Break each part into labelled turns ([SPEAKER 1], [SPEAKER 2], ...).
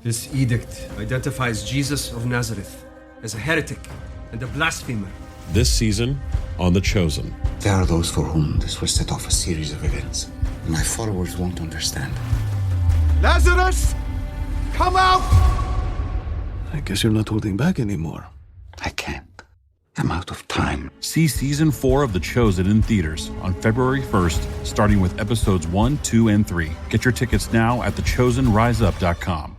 [SPEAKER 1] This edict identifies Jesus of Nazareth as a heretic and a blasphemer.
[SPEAKER 2] This season on The Chosen.
[SPEAKER 3] There are those for whom this will set off a series of events my followers won't understand.
[SPEAKER 1] Lazarus, come out!
[SPEAKER 4] I guess you're not holding back anymore.
[SPEAKER 3] I can't. I'm out of time.
[SPEAKER 5] See Season 4 of The Chosen in theaters on February 1st, starting with episodes 1, 2, and 3. Get your tickets now at thechosenriseup.com.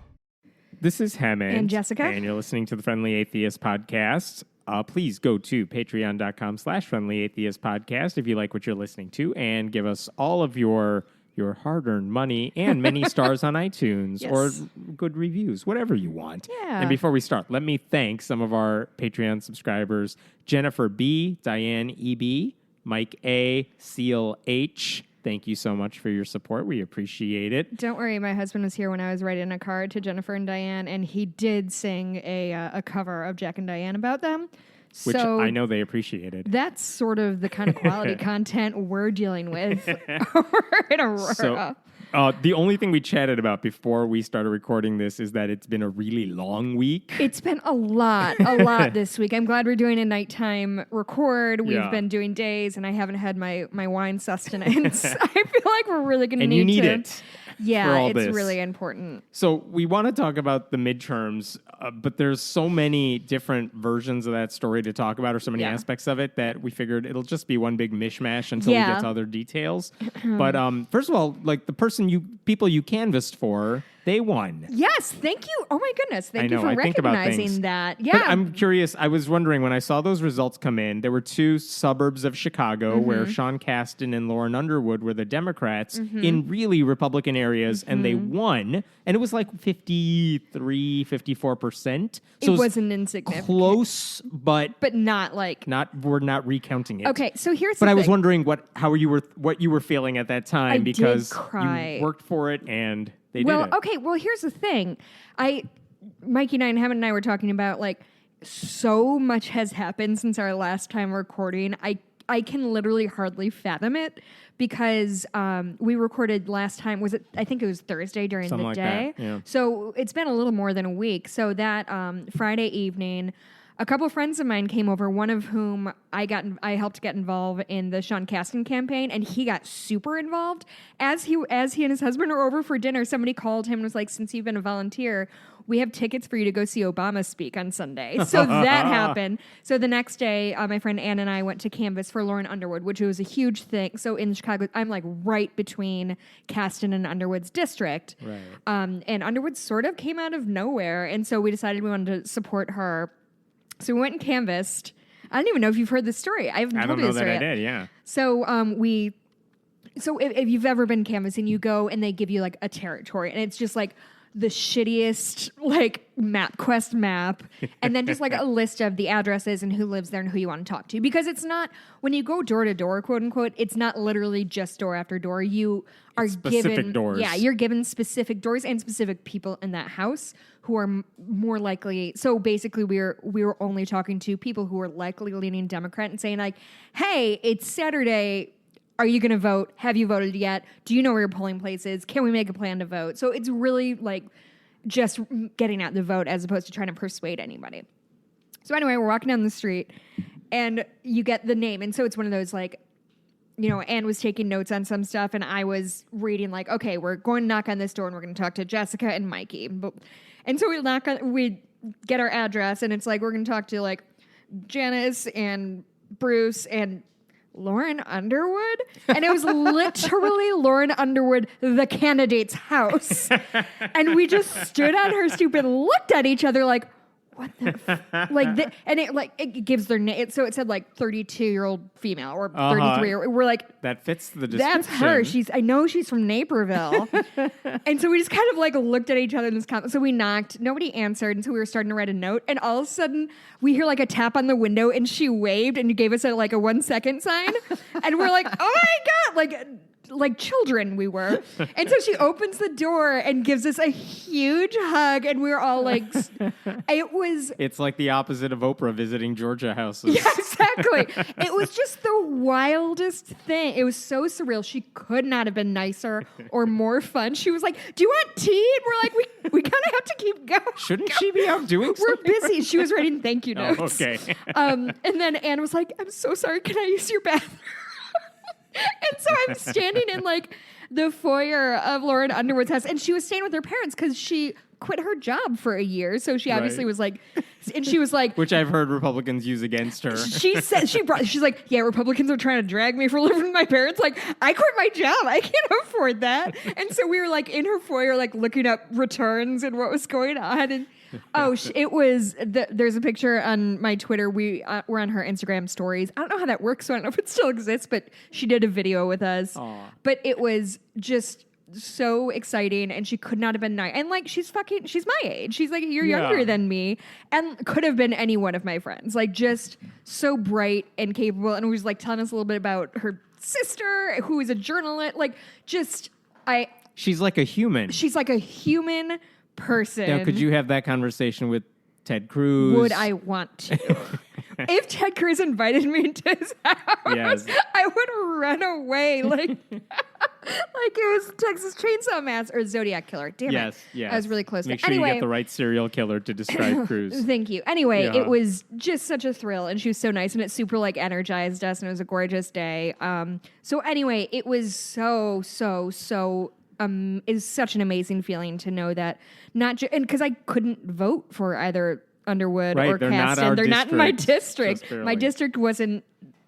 [SPEAKER 6] This is Hemant.
[SPEAKER 7] And Jessica.
[SPEAKER 6] And you're listening to the Friendly Atheist Podcast. Please go to patreon.com/Friendly Atheist Podcast if you like what you're listening to, and give us all of your hard-earned money and many stars on iTunes
[SPEAKER 7] Yes.
[SPEAKER 6] or good reviews, whatever you want.
[SPEAKER 7] Yeah.
[SPEAKER 6] And before we start, let me thank some of our Patreon subscribers: Jennifer B., Diane E.B., Mike A., Seal H. Thank you so much for your support. We appreciate it.
[SPEAKER 7] Don't worry, my husband was here when I was writing a card to Jennifer and Diane, and he did sing a cover of Jack and Diane about them.
[SPEAKER 6] Which
[SPEAKER 7] So
[SPEAKER 6] I know they appreciated.
[SPEAKER 7] that's sort of the kind of quality content we're dealing with over in Aurora.
[SPEAKER 6] So, the only thing we chatted about before we started recording this is that it's been a really long week.
[SPEAKER 7] It's been a lot this week. I'm glad we're doing a nighttime record. We've been doing days, and I haven't had my wine sustenance. I feel like we're really going to need
[SPEAKER 6] And you need
[SPEAKER 7] to.
[SPEAKER 6] it.
[SPEAKER 7] Yeah,
[SPEAKER 6] for all
[SPEAKER 7] it's
[SPEAKER 6] this.
[SPEAKER 7] really important.
[SPEAKER 6] So we want to talk about the midterms, but there's so many different versions of that story to talk about, or so many aspects of it, that we figured it'll just be one big mishmash until we get to other details. But first of all, like the people you canvassed for, they won.
[SPEAKER 7] Yes, thank you. Oh my goodness, thank
[SPEAKER 6] I know,
[SPEAKER 7] you for
[SPEAKER 6] I think about things.
[SPEAKER 7] recognizing that. Yeah,
[SPEAKER 6] But I'm curious. I was wondering when I saw those results come in, there were two suburbs of Chicago where Sean Casten and Lauren Underwood were the Democrats in really Republican areas, and they won. And it was like 53-54%. So
[SPEAKER 7] it wasn't insignificant.
[SPEAKER 6] close, but
[SPEAKER 7] not like.
[SPEAKER 6] we're not recounting it.
[SPEAKER 7] Okay, so here's
[SPEAKER 6] But
[SPEAKER 7] the
[SPEAKER 6] I was
[SPEAKER 7] thing.
[SPEAKER 6] wondering what you were feeling at that time,
[SPEAKER 7] I did
[SPEAKER 6] because
[SPEAKER 7] cry.
[SPEAKER 6] you worked for it and they
[SPEAKER 7] Well,
[SPEAKER 6] did it.
[SPEAKER 7] okay, well, here's the thing. Mikey and Hemant and I were talking about, like, so much has happened since our last time recording. I can literally hardly fathom it, because we recorded last time, I think it was Thursday during
[SPEAKER 6] Something
[SPEAKER 7] the
[SPEAKER 6] like
[SPEAKER 7] day.
[SPEAKER 6] that, yeah.
[SPEAKER 7] So it's been a little more than a week. So that Friday evening, a couple of friends of mine came over, one of whom I helped get involved in the Sean Casten campaign, and he got super involved. As he and his husband were over for dinner, somebody called him and was like, "Since you've been a volunteer, we have tickets for you to go see Obama speak on Sunday." So that happened. So the next day, my friend Ann and I went to canvass for Lauren Underwood, which was a huge thing. So in Chicago, I'm like right between Casten and Underwood's district.
[SPEAKER 6] Right.
[SPEAKER 7] And Underwood sort of came out of nowhere. And so we decided we wanted to support her. So we went and canvassed. I don't even know if you've heard this story. I haven't
[SPEAKER 6] I
[SPEAKER 7] told
[SPEAKER 6] don't
[SPEAKER 7] you
[SPEAKER 6] know
[SPEAKER 7] this
[SPEAKER 6] that
[SPEAKER 7] story
[SPEAKER 6] I
[SPEAKER 7] yet.
[SPEAKER 6] did, yeah.
[SPEAKER 7] So if you've ever been canvassing, you go and they give you like a territory, and it's just like the shittiest like MapQuest map, and then just like a list of the addresses and who lives there and who you want to talk to. Because it's not, when you go door to door, quote unquote, it's not literally just door after door. You are given
[SPEAKER 6] doors.
[SPEAKER 7] Yeah, you're given specific doors and specific people in that house who are more likely. So basically, we were only talking to people who were likely leaning Democrat and saying like, "Hey, it's Saturday. Are you going to vote? Have you voted yet? Do you know where your polling place is? Can we make a plan to vote?" So it's really like just getting out the vote as opposed to trying to persuade anybody. So anyway, we're walking down the street and you get the name. And so it's one of those like, you know, Anne was taking notes on some stuff and I was reading like, okay, we're going to knock on this door and we're going to talk to Jessica and Mikey. And so we get our address and it's like, we're going to talk to like Janice and Bruce and Lauren Underwood, and it was literally Lauren Underwood, the candidate's house. And we just stood on her stoop and looked at each other like, what the and it gives their name. So it said like 32-year-old female or 33. We're like,
[SPEAKER 6] that fits the description.
[SPEAKER 7] that's her. I know she's from Naperville. And so we just kind of like looked at each other in this comment. So we knocked, nobody answered. And so we were starting to write a note. And all of a sudden we hear like a tap on the window and she waved and gave us a 1 second sign. And we're like, oh my God, like children we were. And so she opens the door and gives us a huge hug. And we were all like,
[SPEAKER 6] it's like the opposite of Oprah visiting Georgia houses.
[SPEAKER 7] Yeah, exactly. It was just the wildest thing. It was so surreal. She could not have been nicer or more fun. She was like, "Do you want tea?" And we're like, we kind of have to keep
[SPEAKER 6] Shouldn't she be out doing
[SPEAKER 7] We're
[SPEAKER 6] something?
[SPEAKER 7] busy. She was writing thank you notes.
[SPEAKER 6] Oh, okay.
[SPEAKER 7] And then Anne was like, I'm so sorry. Can I use your bathroom? And so I'm standing in like the foyer of Lauren Underwood's house, and she was staying with her parents because she quit her job for a year. So she obviously was like, and she was like,
[SPEAKER 6] which I've heard Republicans use against her.
[SPEAKER 7] She said she's like, yeah, Republicans are trying to drag me for living with my parents. Like, I quit my job. I can't afford that. And so we were like in her foyer, like looking up returns and what was going on. And it was there's a picture on my Twitter. We're on her Instagram stories. I don't know how that works, so I don't know if it still exists, but she did a video with us. Aww. But it was just so exciting, and she could not have been nice. And like, she's my age. She's like a year younger than me, and could have been any one of my friends. Like, just so bright and capable, and was like telling us a little bit about her sister, who is a journalist. Like,
[SPEAKER 6] she's like a human.
[SPEAKER 7] She's like a human person.
[SPEAKER 6] Now, could you have that conversation with Ted Cruz?
[SPEAKER 7] Would I want to? If Ted Cruz invited me into his house, I would run away like it was Texas Chainsaw Massacre or Zodiac Killer. Damn it.
[SPEAKER 6] Yes.
[SPEAKER 7] I was really close.
[SPEAKER 6] Make sure you get the right serial killer to describe Cruz.
[SPEAKER 7] Thank you. Anyway, it was just such a thrill, and she was so nice, and it super like energized us, and it was a gorgeous day. So anyway, it was so is such an amazing feeling to know that and because I couldn't vote for either Underwood or Caston. They're not in my district. My district wasn't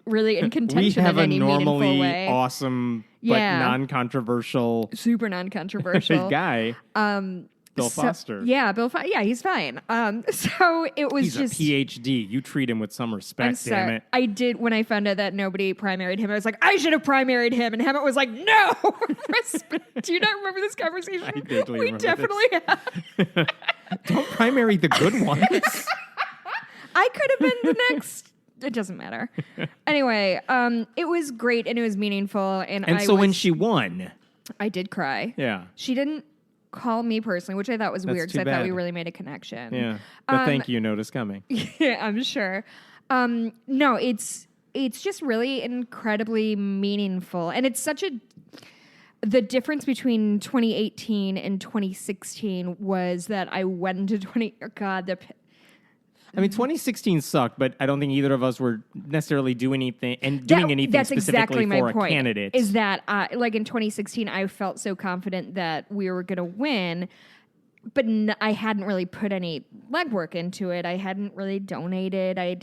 [SPEAKER 7] really in contention in any meaningful way.
[SPEAKER 6] We have a normally awesome but non-controversial,
[SPEAKER 7] super non-controversial
[SPEAKER 6] guy. Bill Foster.
[SPEAKER 7] Yeah, yeah, he's fine. So it was
[SPEAKER 6] he's a PhD. You treat him with some respect, damn it.
[SPEAKER 7] I did, when I found out that nobody primaried him, I was like, I should have primaried him. And Hemant was like, no. Do you not remember this conversation?
[SPEAKER 6] I vaguely remember
[SPEAKER 7] definitely have.
[SPEAKER 6] Don't primary the good ones.
[SPEAKER 7] I could have been the next. It doesn't matter. Anyway, it was great and it was meaningful. And so
[SPEAKER 6] when she won,
[SPEAKER 7] I did cry.
[SPEAKER 6] Yeah.
[SPEAKER 7] She didn't call me personally, which I thought was weird because I thought we really made a connection.
[SPEAKER 6] Yeah. The thank you note is coming.
[SPEAKER 7] Yeah, I'm sure. No, it's just really incredibly meaningful. And it's the difference between 2018 and 2016 was that I went to
[SPEAKER 6] 2016 sucked, but I don't think either of us were necessarily doing anything specifically
[SPEAKER 7] exactly
[SPEAKER 6] for
[SPEAKER 7] my point,
[SPEAKER 6] a candidate.
[SPEAKER 7] Is that like in 2016, I felt so confident that we were going to win, but I hadn't really put any legwork into it. I hadn't really donated. I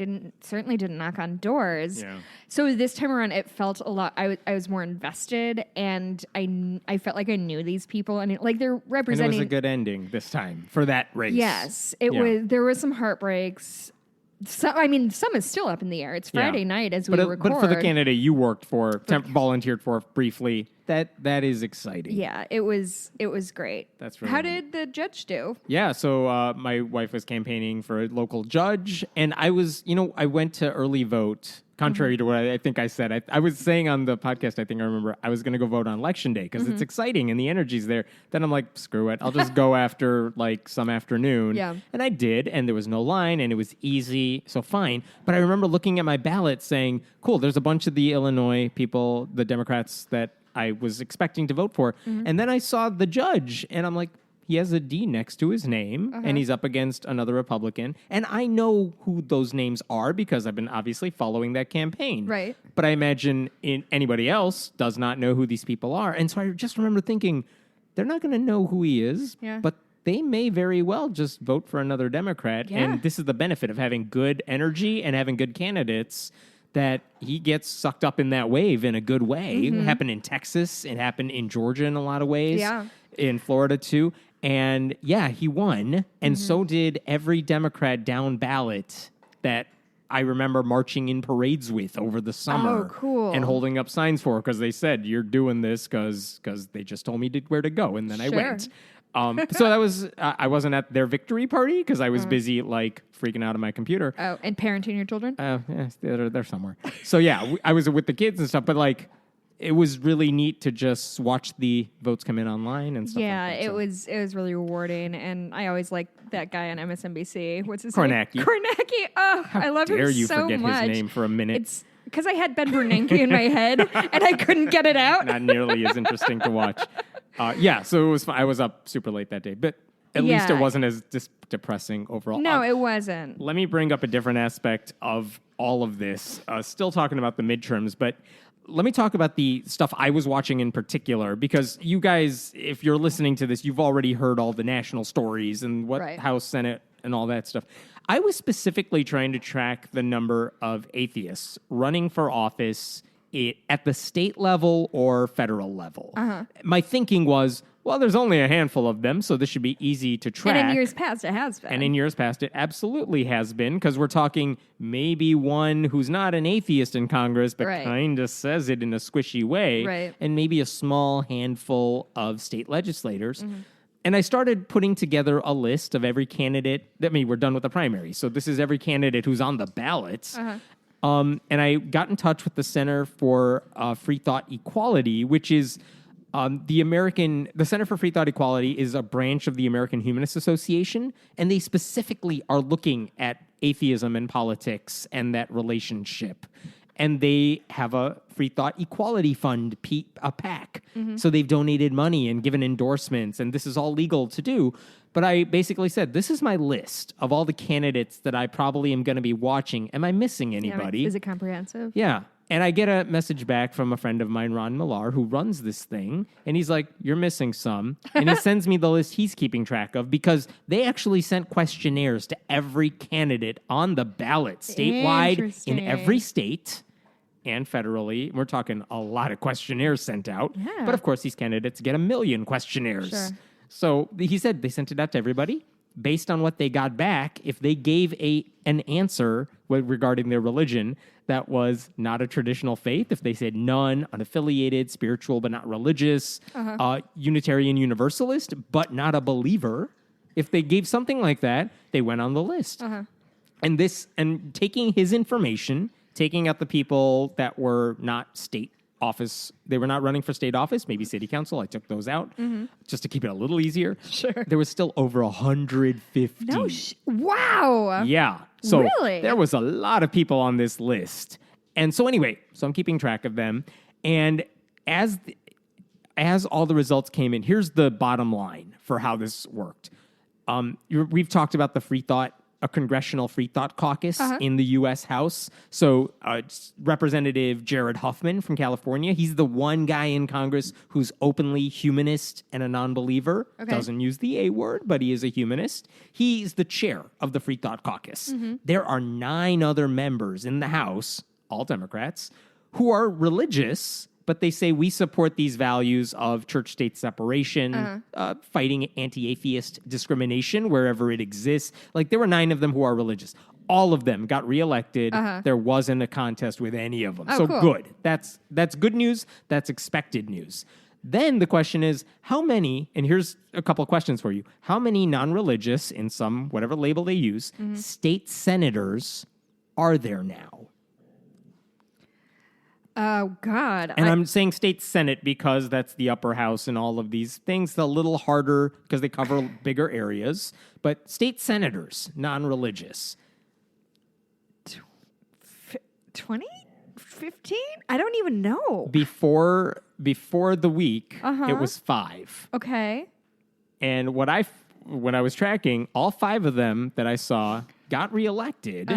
[SPEAKER 7] certainly didn't knock on doors. Yeah. So this time around, it felt a lot. I was more invested, and I felt like I knew these people, and they're representing.
[SPEAKER 6] And it was a good ending this time for that race.
[SPEAKER 7] Yes, it was. There were some heartbreaks. Some is still up in the air. It's Friday night as we record.
[SPEAKER 6] But for the candidate you worked for, volunteered for briefly, that is exciting.
[SPEAKER 7] Yeah, it was great.
[SPEAKER 6] That's really
[SPEAKER 7] How did the judge do?
[SPEAKER 6] Yeah, so my wife was campaigning for a local judge, and I went to early vote. Contrary to what I think I said, I was saying on the podcast, I think I remember, I was going to go vote on election day because it's exciting and the energy's there. Then I'm like, screw it. I'll just go after some afternoon.
[SPEAKER 7] Yeah.
[SPEAKER 6] And I did, and there was no line, and it was easy, so fine. But I remember looking at my ballot saying, cool, there's a bunch of the Illinois people, the Democrats that I was expecting to vote for. And then I saw the judge, and I'm like, he has a D next to his name, and he's up against another Republican. And I know who those names are because I've been obviously following that campaign.
[SPEAKER 7] Right.
[SPEAKER 6] But I imagine anybody else does not know who these people are. And so I just remember thinking, they're not going to know who he is, but they may very well just vote for another Democrat. Yeah. And this is the benefit of having good energy and having good candidates, that he gets sucked up in that wave in a good way. It happened in Texas. It happened in Georgia in a lot of ways.
[SPEAKER 7] Yeah.
[SPEAKER 6] In Florida, too. And yeah, he won. And so did every Democrat down ballot that I remember marching in parades with over the summer.
[SPEAKER 7] Oh, cool.
[SPEAKER 6] And holding up signs for, because they said, you're doing this because they just told me where to go. And then I went. So that was, I wasn't at their victory party because I was busy freaking out on my computer.
[SPEAKER 7] Oh, and parenting your children?
[SPEAKER 6] Yeah, they're somewhere. So yeah, I was with the kids and stuff, but it was really neat to just watch the votes come in online and stuff.
[SPEAKER 7] Yeah,
[SPEAKER 6] like that,
[SPEAKER 7] it was really rewarding, and I always like that guy on MSNBC. What's his
[SPEAKER 6] Kornacki.
[SPEAKER 7] name? Kornacki. Oh, I love him so much.
[SPEAKER 6] Dare you forget his name for a minute?
[SPEAKER 7] It's because I had Ben Bernanke in my head and I couldn't get it out.
[SPEAKER 6] Not nearly as interesting to watch. Yeah, so it was fun. I was up super late that day, but At least it wasn't as depressing overall.
[SPEAKER 7] No, it wasn't.
[SPEAKER 6] Let me bring up a different aspect of all of this. Still talking about the midterms, but let me talk about the stuff I was watching in particular, because you guys, if you're listening to this, you've already heard all the national stories and what House, Senate, and all that stuff. I was specifically trying to track the number of atheists running for office at the state level or federal level. My thinking was, well, there's only a handful of them, so this should be easy to track.
[SPEAKER 7] And in years past, it has been.
[SPEAKER 6] And in years past, it absolutely has been, because we're talking maybe one who's not an atheist in Congress, but kind of says it in a squishy way, and maybe a small handful of state legislators. And I started putting together a list of every candidate. We're done with the primary, so this is every candidate who's on the ballots. And I got in touch with the Center for Free Thought Equality, which is the Center for Free Thought Equality is a branch of the American Humanist Association, and they specifically are looking at atheism and politics and that relationship. And they have a Free Thought Equality Fund, a PAC. So they've donated money and given endorsements, and this is all legal to do. But I basically said, this is my list of all the candidates that I probably am going to be watching. Am I missing anybody?
[SPEAKER 7] Is it comprehensive?
[SPEAKER 6] Yeah. And I get a message back from a friend of mine, Ron Millar, who runs this thing. And he's like, you're missing some. And he sends me the list he's keeping track of, because they actually sent questionnaires to every candidate on the ballot statewide in every state and federally. We're talking a lot of questionnaires sent out.
[SPEAKER 7] Yeah.
[SPEAKER 6] But of course, these candidates get 1 million questionnaires.
[SPEAKER 7] Sure.
[SPEAKER 6] So he said they sent it out to everybody. Based on what they got back, if they gave an answer regarding their religion that was not a traditional faith, if they said none, unaffiliated, spiritual but not religious, Unitarian Universalist but not a believer, if they gave something like that, they went on the list. And taking his information, taking out the people that were not state office, they were not running for state office, maybe city council, I took those out just to keep it a little easier.
[SPEAKER 7] Sure.
[SPEAKER 6] There was still over 150.
[SPEAKER 7] Wow.
[SPEAKER 6] Yeah. So
[SPEAKER 7] really?
[SPEAKER 6] There was a lot of people on this list. And so anyway, so I'm keeping track of them. And as all the results came in, here's the bottom line for how this worked. We've talked about a congressional free thought caucus in the U.S. House. So Representative Jared Huffman from California, he's the one guy in Congress who's openly humanist and a non-believer. Doesn't use the A word, but he is a humanist. He's the chair of the Free Thought Caucus. There are 9 other members in the House, all Democrats, who are religious, but they say we support these values of church-state separation, fighting anti-atheist discrimination wherever it exists. Like, there were 9 of them who are religious. All of them got reelected. There wasn't a contest with any of them.
[SPEAKER 7] Oh,
[SPEAKER 6] so
[SPEAKER 7] cool.
[SPEAKER 6] Good. That's good news. That's expected news. Then the question is, how many, and here's a couple of questions for you, how many non-religious, in some, whatever label they use, state senators are there now?
[SPEAKER 7] Oh, God.
[SPEAKER 6] And I'm saying state senate because that's the upper house and all of these things. It's a little harder because they cover bigger areas. But state senators, non-religious.
[SPEAKER 7] 20? 15? I don't even know.
[SPEAKER 6] Before the week, it was 5.
[SPEAKER 7] Okay.
[SPEAKER 6] And when I was tracking, all 5 of them that I saw got reelected.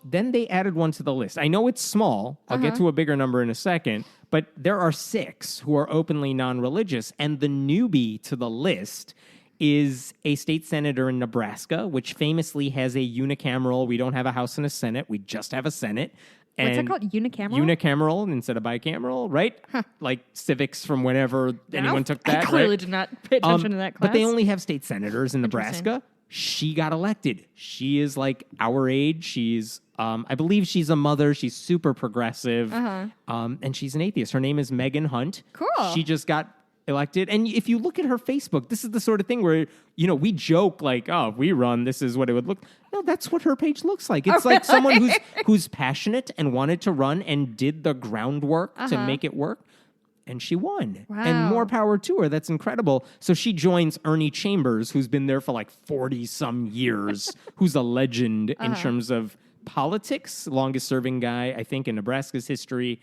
[SPEAKER 6] Then they added one to the list. I know it's small. I'll get to a bigger number in a second. But there are 6 who are openly non-religious. And the newbie to the list is a state senator in Nebraska, which famously has a unicameral. We don't have a House and a Senate. We just have a Senate.
[SPEAKER 7] What's it called? Unicameral?
[SPEAKER 6] Unicameral instead of bicameral, right? Like civics from whenever anyone took that.
[SPEAKER 7] I clearly
[SPEAKER 6] right?
[SPEAKER 7] did not pay attention to that class.
[SPEAKER 6] But they only have state senators in Nebraska. She got elected. She is like our age. She's, I believe she's a mother. She's super progressive. And she's an atheist. Her name is Megan Hunt.
[SPEAKER 7] Cool.
[SPEAKER 6] She just got elected. And if you look at her Facebook, this is the sort of thing where, we joke like, oh, if we run, this is what it would look. No, that's what her page looks like. It's like someone who's passionate and wanted to run and did the groundwork to make it work. And she won.
[SPEAKER 7] Wow.
[SPEAKER 6] And more power to her. That's incredible. So she joins Ernie Chambers, who's been there for like 40-some years, who's a legend in terms of politics, longest-serving guy, I think, in Nebraska's history.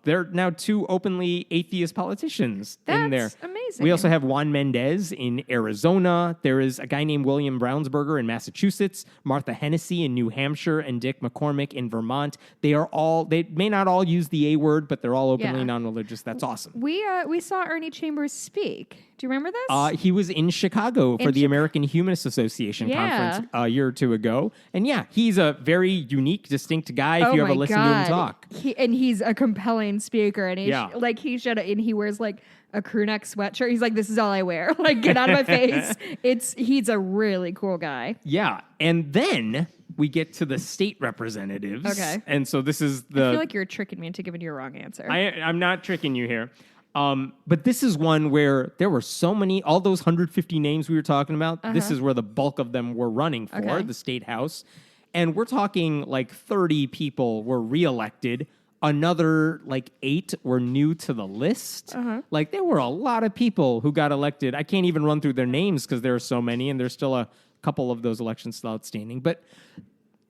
[SPEAKER 6] There are now 2 openly atheist politicians in there.
[SPEAKER 7] That's amazing.
[SPEAKER 6] We also have Juan Mendez in Arizona. There is a guy named William Brownsberger in Massachusetts, Martha Hennessy in New Hampshire, and Dick McCormick in Vermont. They may not all use the A word, but they're all openly non-religious. That's awesome.
[SPEAKER 7] We saw Ernie Chambers speak. Do you remember this?
[SPEAKER 6] He was in Chicago for the American Humanist Association conference a year or 2 ago. And he's a very unique, distinct guy if you ever listen to him talk.
[SPEAKER 7] He's a compelling speaker, and he wears like a crew neck sweatshirt. He's like, this is all I wear. Like, get out of my face. He's a really cool guy.
[SPEAKER 6] Yeah. And then we get to the state representatives.
[SPEAKER 7] Okay.
[SPEAKER 6] And so this is
[SPEAKER 7] I feel like you're tricking me into giving you a wrong answer.
[SPEAKER 6] I'm not tricking you here. But this is one where there were so many, all those 150 names we were talking about, this is where the bulk of them were running for, the state house. And we're talking like 30 people were reelected. Another like 8 were new to the list. Like there were a lot of people who got elected. I can't even run through their names because there are so many, and there's still a couple of those elections still outstanding. But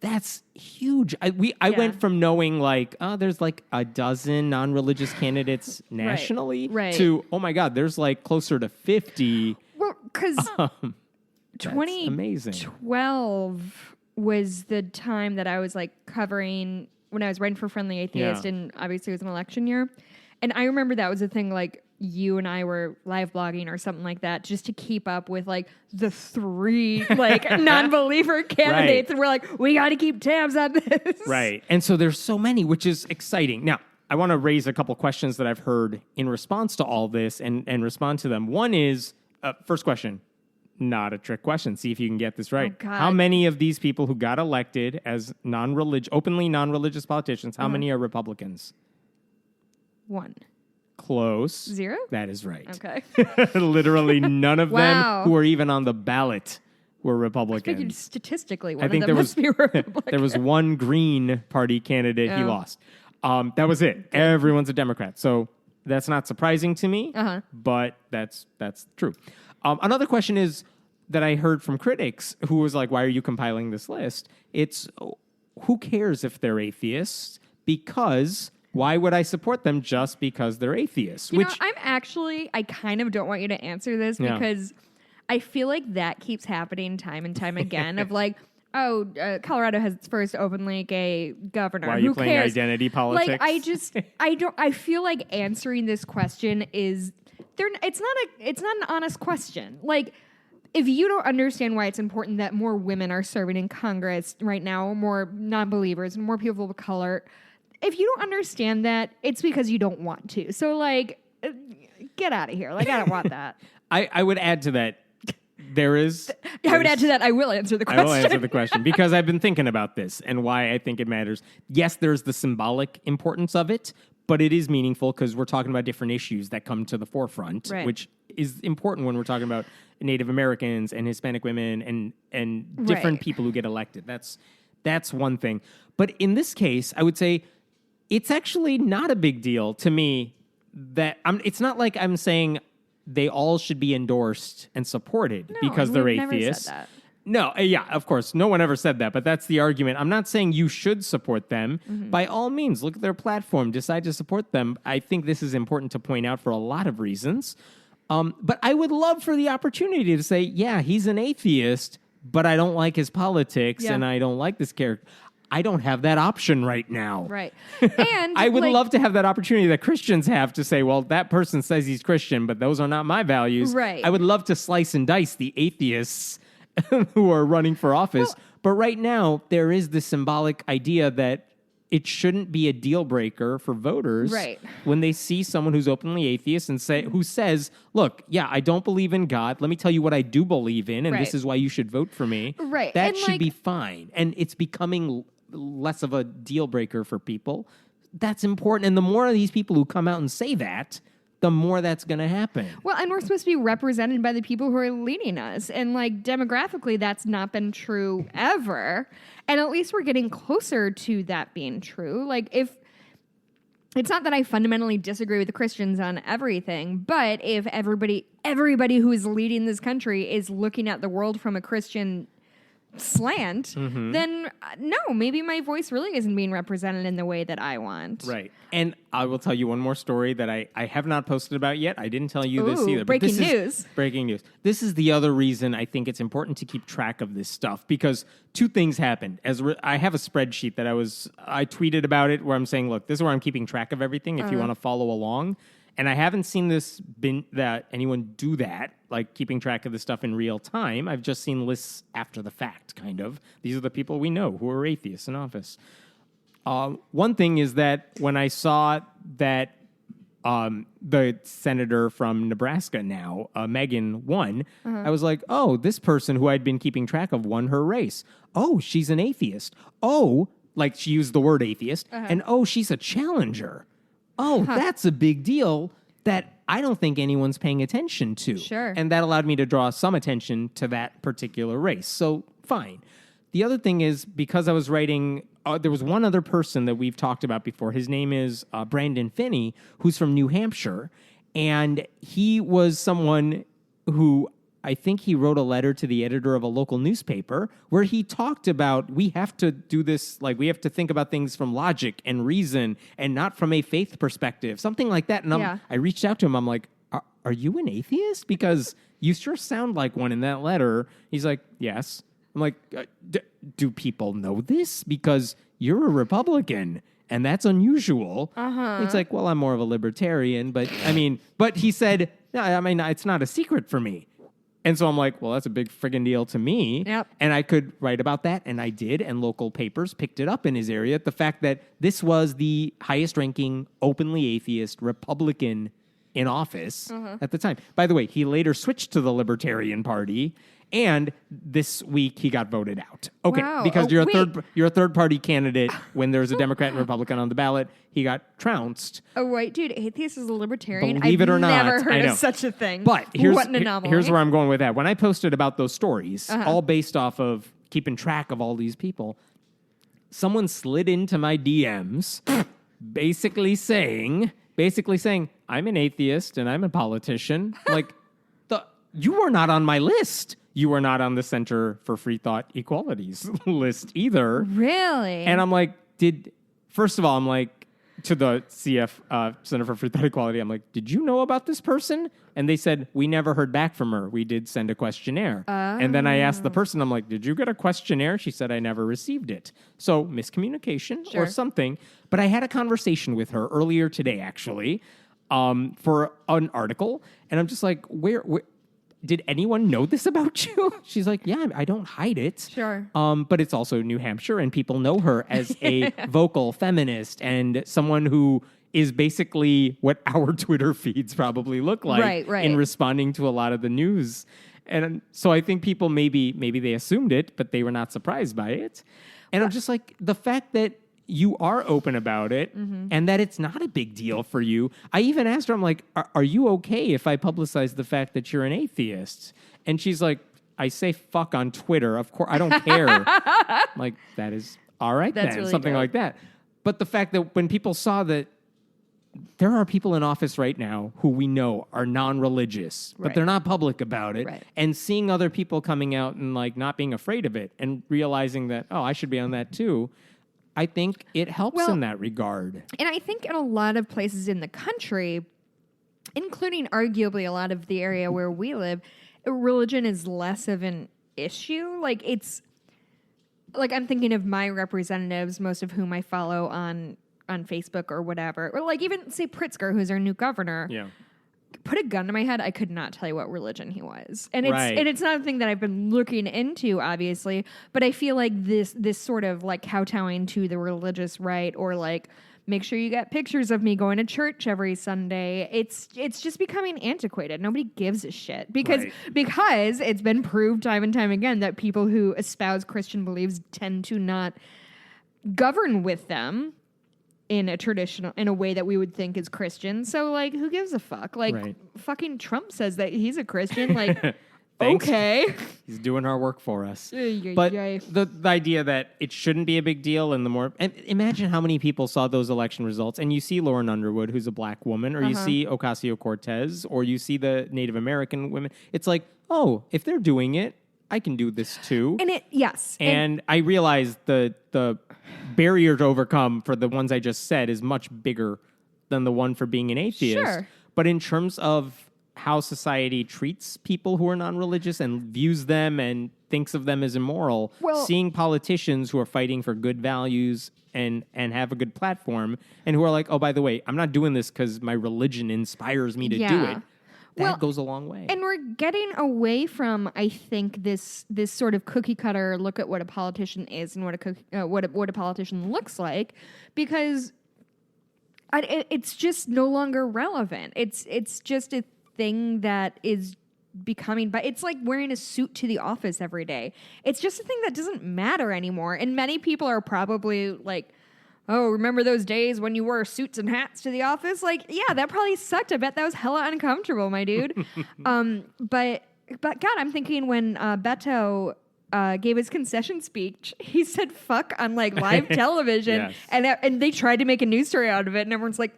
[SPEAKER 6] that's huge. I went from knowing like, there's like a dozen non-religious candidates nationally to, oh my God, there's like closer to 50.
[SPEAKER 7] Well, because 2012 was the time that I was like covering when I was writing for Friendly Atheist, and obviously it was an election year. And I remember that was a thing, like you and I were live blogging or something like that just to keep up with like the 3 like non-believer candidates. And we're like, we got to keep tabs on this.
[SPEAKER 6] Right. And so there's so many, which is exciting. Now, I want to raise a couple questions that I've heard in response to all this and respond to them. One is, first question, not a trick question. See if you can get this right.
[SPEAKER 7] Oh,
[SPEAKER 6] how many of these people who got elected as openly non-religious politicians, how many are Republicans?
[SPEAKER 7] 1.
[SPEAKER 6] Close.
[SPEAKER 7] 0?
[SPEAKER 6] That is right.
[SPEAKER 7] Okay.
[SPEAKER 6] Literally none of
[SPEAKER 7] Wow.
[SPEAKER 6] them who were even on the ballot were Republicans.
[SPEAKER 7] I figured statistically one of them must be Republican.
[SPEAKER 6] There was one Green Party candidate he lost. That was it. Okay. Everyone's a Democrat. So that's not surprising to me, but that's true. Another question is that I heard from critics who was like, why are you compiling this list? It's who cares if they're atheists? Because why would I support them just because they're atheists?
[SPEAKER 7] You know, I kind of don't want you to answer this because I feel like that keeps happening time and time again of like, Colorado has its first openly gay governor.
[SPEAKER 6] Why are you playing identity politics?
[SPEAKER 7] Like, I feel like answering this question is, it's not an honest question. Like, if you don't understand why it's important that more women are serving in Congress right now, more non-believers, more people of color, if you don't understand that, it's because you don't want to. So, like, get out of here. Like, I don't want that.
[SPEAKER 6] I would add to that. I
[SPEAKER 7] would add to that. I will answer the question.
[SPEAKER 6] I will answer the question because I've been thinking about this and why I think it matters. Yes, there's the symbolic importance of it, but it is meaningful because we're talking about different issues that come to the forefront, which is important when we're talking about Native Americans and Hispanic women and different people who get elected. That's one thing. But in this case, I would say it's actually not a big deal to me that it's not like I'm saying they all should be endorsed and supported because they're atheists.
[SPEAKER 7] Never said that.
[SPEAKER 6] No, of course. No one ever said that, but that's the argument. I'm not saying you should support them. By all means, look at their platform, decide to support them. I think this is important to point out for a lot of reasons. But I would love for the opportunity to say, yeah, he's an atheist, but I don't like his politics and I don't like this character. I don't have that option right now.
[SPEAKER 7] Right. And
[SPEAKER 6] I would love to have that opportunity that Christians have to say, well, that person says he's Christian, but those are not my values.
[SPEAKER 7] Right.
[SPEAKER 6] I would love to slice and dice the atheists who are running for office. Well, but right now, there is this symbolic idea that it shouldn't be a deal breaker for voters when they see someone who's openly atheist and who says, look, yeah, I don't believe in God. Let me tell you what I do believe in, and this is why you should vote for me.
[SPEAKER 7] Right.
[SPEAKER 6] That
[SPEAKER 7] and
[SPEAKER 6] should be fine. And it's becoming less of a deal breaker for people. That's important. And the more of these people who come out and say that, the more that's going to happen.
[SPEAKER 7] Well, and we're supposed to be represented by the people who are leading us. And like demographically, that's not been true ever. And at least we're getting closer to that being true. Like if it's not that I fundamentally disagree with the Christians on everything, but if everybody who is leading this country is looking at the world from a Christian slant, then no, maybe my voice really isn't being represented in the way that I want.
[SPEAKER 6] Right. And I will tell you one more story that I have not posted about yet. I didn't tell you this either. But
[SPEAKER 7] Breaking news.
[SPEAKER 6] Breaking news. This is the other reason I think it's important to keep track of this stuff, because two things happened. I have a spreadsheet that I tweeted about it where I'm saying, look, this is where I'm keeping track of everything if you want to follow along. And I haven't seen that anyone do that, like keeping track of the stuff in real time. I've just seen lists after the fact, kind of. These are the people we know who are atheists in office. One thing is that when I saw that the senator from Nebraska now, Megan, won, I was like, oh, this person who I'd been keeping track of won her race. Oh, she's an atheist. Oh, like she used the word atheist. And oh, she's a challenger. Oh, that's a big deal that I don't think anyone's paying attention to.
[SPEAKER 7] Sure.
[SPEAKER 6] And that allowed me to draw some attention to that particular race. So, fine. The other thing is, because I was writing, there was one other person that we've talked about before. His name is Brandon Finney, who's from New Hampshire. And he was someone who I think he wrote a letter to the editor of a local newspaper where he talked about, we have to do this, like we have to think about things from logic and reason and not from a faith perspective, something like that. And I reached out to him. I'm like, are you an atheist? Because you sure sound like one in that letter. He's like, yes. I'm like, do people know this? Because you're a Republican, and that's unusual. It's like, well, I'm more of a libertarian, but he said, it's not a secret for me. And so I'm like, well, that's a big friggin' deal to me.
[SPEAKER 7] Yep.
[SPEAKER 6] And I could write about that, and I did, and local papers picked it up in his area. The fact that this was the highest-ranking openly atheist Republican in office at the time. By the way, he later switched to the Libertarian Party, and this week he got voted out. Okay,
[SPEAKER 7] wow.
[SPEAKER 6] because you're a third party candidate when there's a Democrat and Republican on the ballot. He got trounced.
[SPEAKER 7] Oh, wait, dude, atheist is a libertarian?
[SPEAKER 6] Believe it or not,
[SPEAKER 7] I've never heard
[SPEAKER 6] I know.
[SPEAKER 7] of such a thing.
[SPEAKER 6] But
[SPEAKER 7] what an anomaly.
[SPEAKER 6] here's where I'm going with that. When I posted about those stories, all based off of keeping track of all these people, someone slid into my DMs basically saying, I'm an atheist and I'm a politician. Like, you are not on my list. You are not on the Center for Free Thought Equality's list either.
[SPEAKER 7] Really?
[SPEAKER 6] And I'm like, first of all, I'm like, to the CF, Center for Free Thought Equality, I'm like, did you know about this person? And they said, we never heard back from her. We did send a questionnaire. And then I asked the person, I'm like, did you get a questionnaire? She said, I never received it. So miscommunication or something. But I had a conversation with her earlier today, actually, for an article. And I'm just like, where did anyone know this about you? She's like, yeah, I don't hide it.
[SPEAKER 7] Sure.
[SPEAKER 6] But it's also New Hampshire, and people know her as a vocal feminist and someone who is basically what our Twitter feeds probably look like in responding to a lot of the news. And so I think people maybe they assumed it, but they were not surprised by it. And I'm just like, the fact that you are open about it and that it's not a big deal for you. I even asked her, I'm like, are you okay if I publicize the fact that you're an atheist? And she's like, I say fuck on Twitter. Of course, I don't care. I'm like, that is all right. That's then, really something dope. Like that. But the fact that when people saw that there are people in office right now who we know are non-religious, but they're not public about it. Right. And seeing other people coming out and like not being afraid of it and realizing that, oh, I should be on that too. I think it helps in that regard. And I think in a lot of places in the country, including arguably a lot of the area where we live, religion is less of an issue. Like it's like I'm thinking of my representatives, most of whom I follow on Facebook or whatever, or like even say Pritzker, who's our new governor. Yeah. Put a gun to my head, I could not tell you what religion he was. And it's not a thing that I've been looking into, obviously, but I feel like this sort of like kowtowing to the religious right, or like make sure you get pictures of me going to church every Sunday. It's just becoming antiquated. Nobody gives a shit because it's been proved time and time again that people who espouse Christian beliefs tend to not govern with them in a way that we would think is Christian. So like, who gives a fuck? Like fucking Trump says that he's a Christian. Like, okay. He's doing our work for us. But the idea that it shouldn't be a big deal, and imagine how many people saw those election results, and you see Lauren Underwood, who's a black woman, or you see Ocasio-Cortez, or you see the Native American women. It's like, oh, if they're doing it, I can do this too.
[SPEAKER 7] And
[SPEAKER 6] And I realize the barrier to overcome for the ones I just said is much bigger than the one for being an atheist.
[SPEAKER 7] Sure.
[SPEAKER 6] But in terms of how society treats people who are non-religious and views them and thinks of them as immoral, seeing politicians who are fighting for good values and have a good platform and who are like, oh, by the way, I'm not doing this because my religion inspires me to do it. That goes a long way.
[SPEAKER 7] And we're getting away from, I think, this sort of cookie cutter look at what a politician is and what a politician looks like, because it's just no longer relevant. It's just a thing that is becoming, but it's like wearing a suit to the office every day. It's just a thing that doesn't matter anymore. And many people are probably like, oh, remember those days when you wore suits and hats to the office? Like, yeah, that probably sucked. I bet that was hella uncomfortable, my dude. But God, I'm thinking when Beto gave his concession speech, he said "fuck" on like live television, and they tried to make a news story out of it, and everyone's like,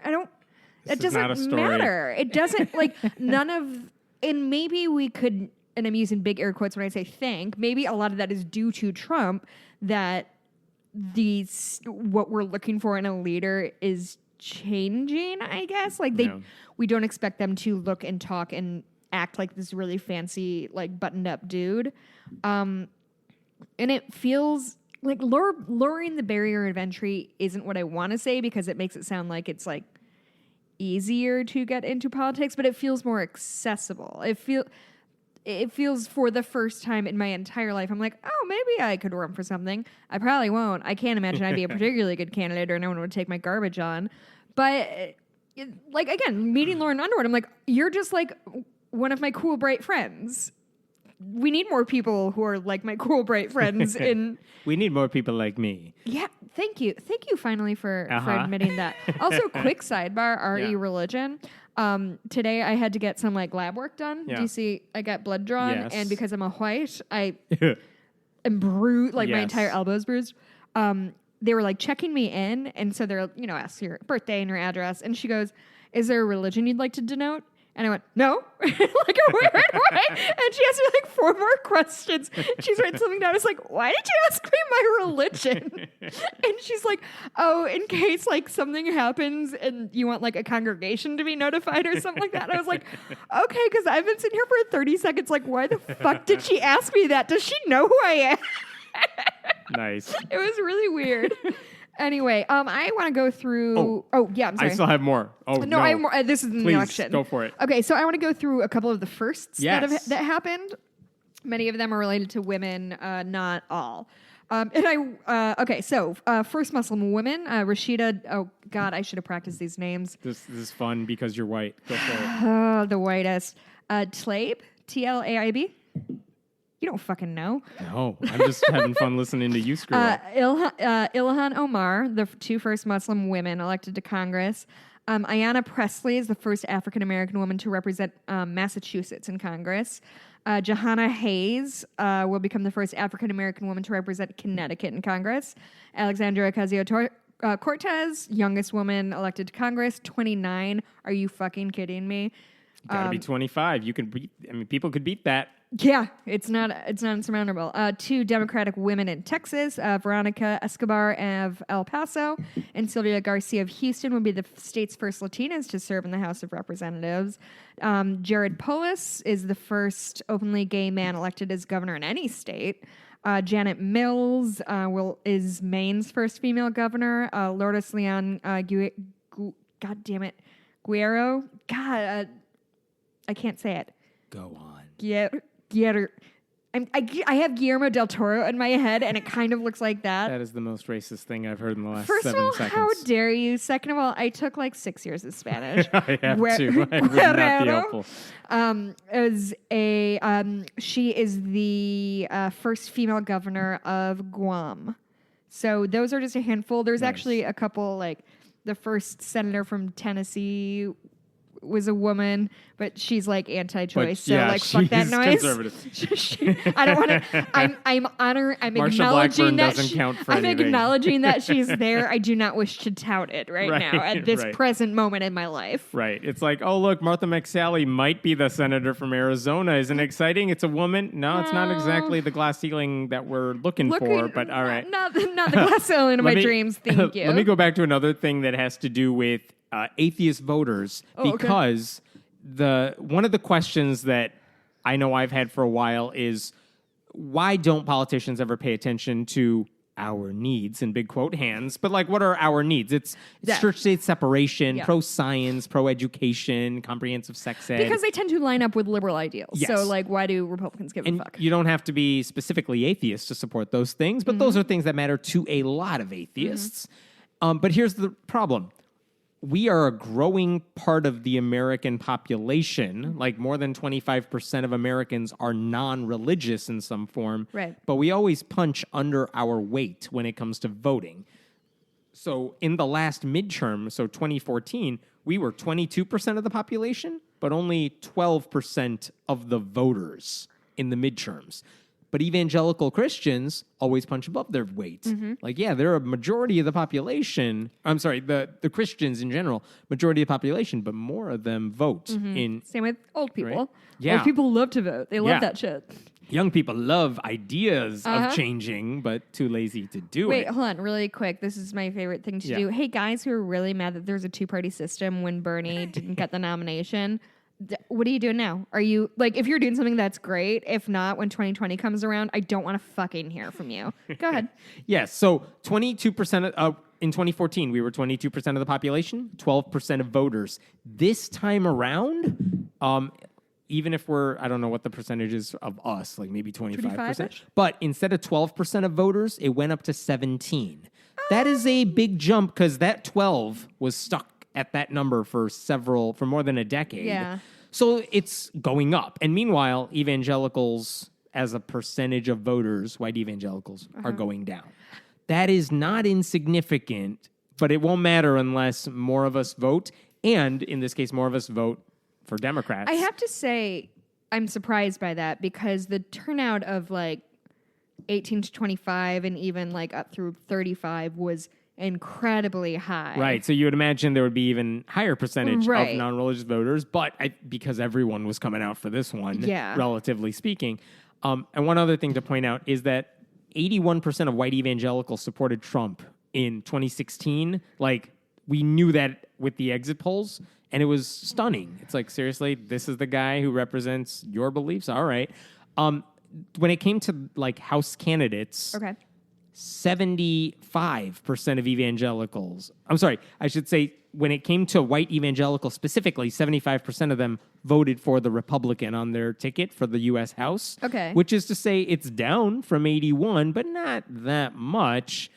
[SPEAKER 7] it doesn't matter. It doesn't like none of, and maybe we could, and I'm using big air quotes when I say think. Maybe a lot of that is due to Trump, that what we're looking for in a leader is changing, I guess. Like we don't expect them to look and talk and act like this really fancy, like buttoned up dude. And it feels like lowering the barrier of entry isn't what I want to say, because it makes it sound like it's like easier to get into politics, but it feels more accessible. It feels for the first time in my entire life, I'm like, oh, maybe I could run for something. I probably won't. I can't imagine I'd be a particularly good candidate or no one would take my garbage on. But, like, again, meeting Lauren Underwood, I'm like, you're just like one of my cool, bright friends. We need more people who are like my cool, bright friends.
[SPEAKER 6] We need more people like me.
[SPEAKER 7] Yeah, thank you. Thank you finally for admitting that. Also, quick sidebar, RE religion. Today I had to get some like lab work done. Do you see I got blood drawn, and because I'm a white, I am bruised, like my entire elbow's bruised. They were like checking me in, and so they're, ask your birthday and your address, and she goes, "Is there a religion you'd like to denote?" And I went, "No," like a weird way. And she asked me like 4 more questions. She's writing something down. I was like, "Why did you ask me my religion?" And she's like, "Oh, in case like something happens and you want like a congregation to be notified or something like that." And I was like, "Okay," because I've been sitting here for 30 seconds. Like, why the fuck did she ask me that? Does she know who I am?
[SPEAKER 6] Nice.
[SPEAKER 7] It was really weird. Anyway, I want to go through. Oh, yeah, I'm sorry.
[SPEAKER 6] I still have more. Oh, no.
[SPEAKER 7] I have more. This is in the election.
[SPEAKER 6] Go for it.
[SPEAKER 7] Okay, so I want to go through a couple of the firsts that happened. Many of them are related to women, not all. First Muslim woman, Rashida. Oh, God, I should have practiced these names.
[SPEAKER 6] This is fun because you're white. Go for it.
[SPEAKER 7] The whitest. Tlaib, Tlaib. You don't fucking know.
[SPEAKER 6] No, I'm just having fun listening to you screw up.
[SPEAKER 7] Ilhan Omar, the 2 first Muslim women elected to Congress. Ayanna Pressley is the first African-American woman to represent Massachusetts in Congress. Johanna Hayes will become the first African-American woman to represent Connecticut in Congress. Alexandria Ocasio-Cortez, youngest woman elected to Congress, 29. Are you fucking kidding me?
[SPEAKER 6] Gotta be 25. You can people could beat that.
[SPEAKER 7] Yeah, it's not insurmountable. 2 Democratic women in Texas, Veronica Escobar of El Paso and Sylvia Garcia of Houston will be the state's first Latinas to serve in the House of Representatives. Jared Polis is the first openly gay man elected as governor in any state. Janet Mills is Maine's first female governor. Lourdes Leon Guerrero. God, I can't say it.
[SPEAKER 6] Go on.
[SPEAKER 7] I have Guillermo del Toro in my head, and it kind of looks like that.
[SPEAKER 6] That is the most racist thing I've heard in the last
[SPEAKER 7] First
[SPEAKER 6] 7 seconds.
[SPEAKER 7] First of all, how dare you? Second of all, I took like 6 years of Spanish.
[SPEAKER 6] I have too. I would not be helpful.
[SPEAKER 7] She is the first female governor of Guam. So those are just a handful. There's actually a couple, like the first senator from Tennessee was a woman, but she's like anti-choice.
[SPEAKER 6] But, yeah,
[SPEAKER 7] fuck that
[SPEAKER 6] she's
[SPEAKER 7] noise.
[SPEAKER 6] conservative.
[SPEAKER 7] I don't want to. I'm
[SPEAKER 6] Marsha
[SPEAKER 7] acknowledging
[SPEAKER 6] Blackburn
[SPEAKER 7] that
[SPEAKER 6] doesn't count for
[SPEAKER 7] I'm
[SPEAKER 6] anything.
[SPEAKER 7] acknowledging that she's there. I do not wish to tout it right now at this
[SPEAKER 6] right.
[SPEAKER 7] present moment in my life.
[SPEAKER 6] Right. It's like, oh, look, Martha McSally might be the senator from Arizona. Isn't it exciting? It's a woman. No, it's not exactly the glass ceiling that we're looking for, but all right.
[SPEAKER 7] Not the glass ceiling of my dreams. Thank you.
[SPEAKER 6] Let me go back to another thing that has to do with atheist voters, because one of the questions that I know I've had for a while is, why don't politicians ever pay attention to our needs, in big quote hands? But like, what are our needs? It's church-state separation, pro-science, pro-education, comprehensive sex ed.
[SPEAKER 7] Because they tend to line up with liberal ideals.
[SPEAKER 6] Yes.
[SPEAKER 7] So like, why do Republicans give a fuck?
[SPEAKER 6] You don't have to be specifically atheist to support those things, but those are things that matter to a lot of atheists. But here's the problem. We are a growing part of the American population. Like, more than 25% of Americans are non-religious in some form.
[SPEAKER 7] Right.
[SPEAKER 6] But we always punch under our weight when it comes to voting. So in the last midterm, so 2014, we were 22% of the population, but only 12% of the voters in the midterms. But evangelical Christians always punch above their weight. Like, yeah, they're a majority of the population. I'm sorry, the Christians in general, majority of the population, but more of them vote.
[SPEAKER 7] Same with old people.
[SPEAKER 6] Right? Yeah.
[SPEAKER 7] Old people love to vote. They love that shit.
[SPEAKER 6] Young people love ideas of changing, but too lazy to do it.
[SPEAKER 7] Wait, hold on, really quick. This is my favorite thing to do. Hey, guys who are really mad that there's a two-party system when Bernie didn't get the nomination, what are you doing now? Are you, like, if you're doing something, that's great. If not, when 2020 comes around, I don't want to fucking hear from you. Go ahead.
[SPEAKER 6] Yes, so 22% in 2014, we were 22% of the population, 12% of voters. This time around, even if I don't know what the percentage is of us, like maybe 25%. But instead of 12% of voters, it went up to 17. That is a big jump, because that 12 was stuck at that number for more than a decade.
[SPEAKER 7] Yeah.
[SPEAKER 6] So it's going up. And meanwhile, evangelicals, as a percentage of voters, white evangelicals, are going down. That is not insignificant, but it won't matter unless more of us vote. And in this case, more of us vote for Democrats.
[SPEAKER 7] I have to say, I'm surprised by that, because the turnout of like 18 to 25 and even like up through 35 was incredibly high.
[SPEAKER 6] Right. So you would imagine there would be even higher percentage
[SPEAKER 7] Right.
[SPEAKER 6] of non-religious voters, but because everyone was coming out for this one, relatively speaking. And one other thing to point out is that 81% of white evangelicals supported Trump in 2016. Like, we knew that with the exit polls, and it was stunning. It's like, seriously, this is the guy who represents your beliefs? All right. When it came to like House candidates, 75% of evangelicals, I'm sorry, I should say, when it came to white evangelicals specifically, 75% of them voted for the Republican on their ticket for the U.S. House.
[SPEAKER 7] Okay.
[SPEAKER 6] Which is to say, it's down from 81, but not that much.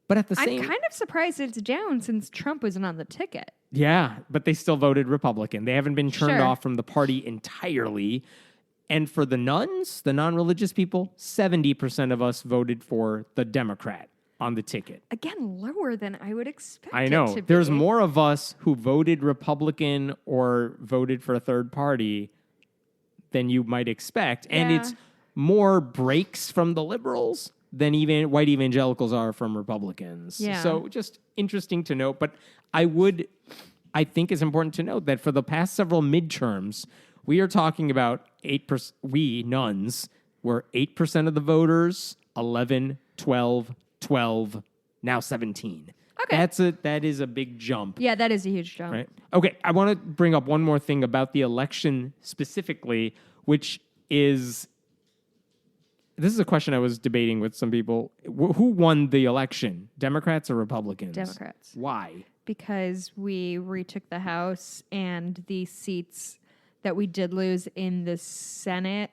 [SPEAKER 6] But at the same...
[SPEAKER 7] I'm kind of surprised it's down since Trump wasn't on the ticket.
[SPEAKER 6] Yeah, but they still voted Republican. They haven't been turned
[SPEAKER 7] Sure.
[SPEAKER 6] off from the party entirely. And for the nuns, the non-religious people, 70% of us voted for the Democrat on the ticket.
[SPEAKER 7] Again, lower than I would expect.
[SPEAKER 6] I know.
[SPEAKER 7] It to
[SPEAKER 6] There's
[SPEAKER 7] be.
[SPEAKER 6] more of us who voted Republican or voted for a third party than you might expect. And
[SPEAKER 7] Yeah.
[SPEAKER 6] it's more breaks from the liberals than even white evangelicals are from Republicans.
[SPEAKER 7] Yeah.
[SPEAKER 6] So just interesting to note. But I think it's important to note that for the past several midterms, we are talking about 8%. We, nuns, were 8% of the voters, 11, 12, 12, now 17.
[SPEAKER 7] Okay.
[SPEAKER 6] That is a big jump.
[SPEAKER 7] Yeah, that is a huge jump.
[SPEAKER 6] Right. Okay, I want to bring up one more thing about the election specifically, which is, this is a question I was debating with some people. Who won the election, Democrats or Republicans?
[SPEAKER 7] Democrats.
[SPEAKER 6] Why?
[SPEAKER 7] Because we retook the House, and the seats that we did lose in the Senate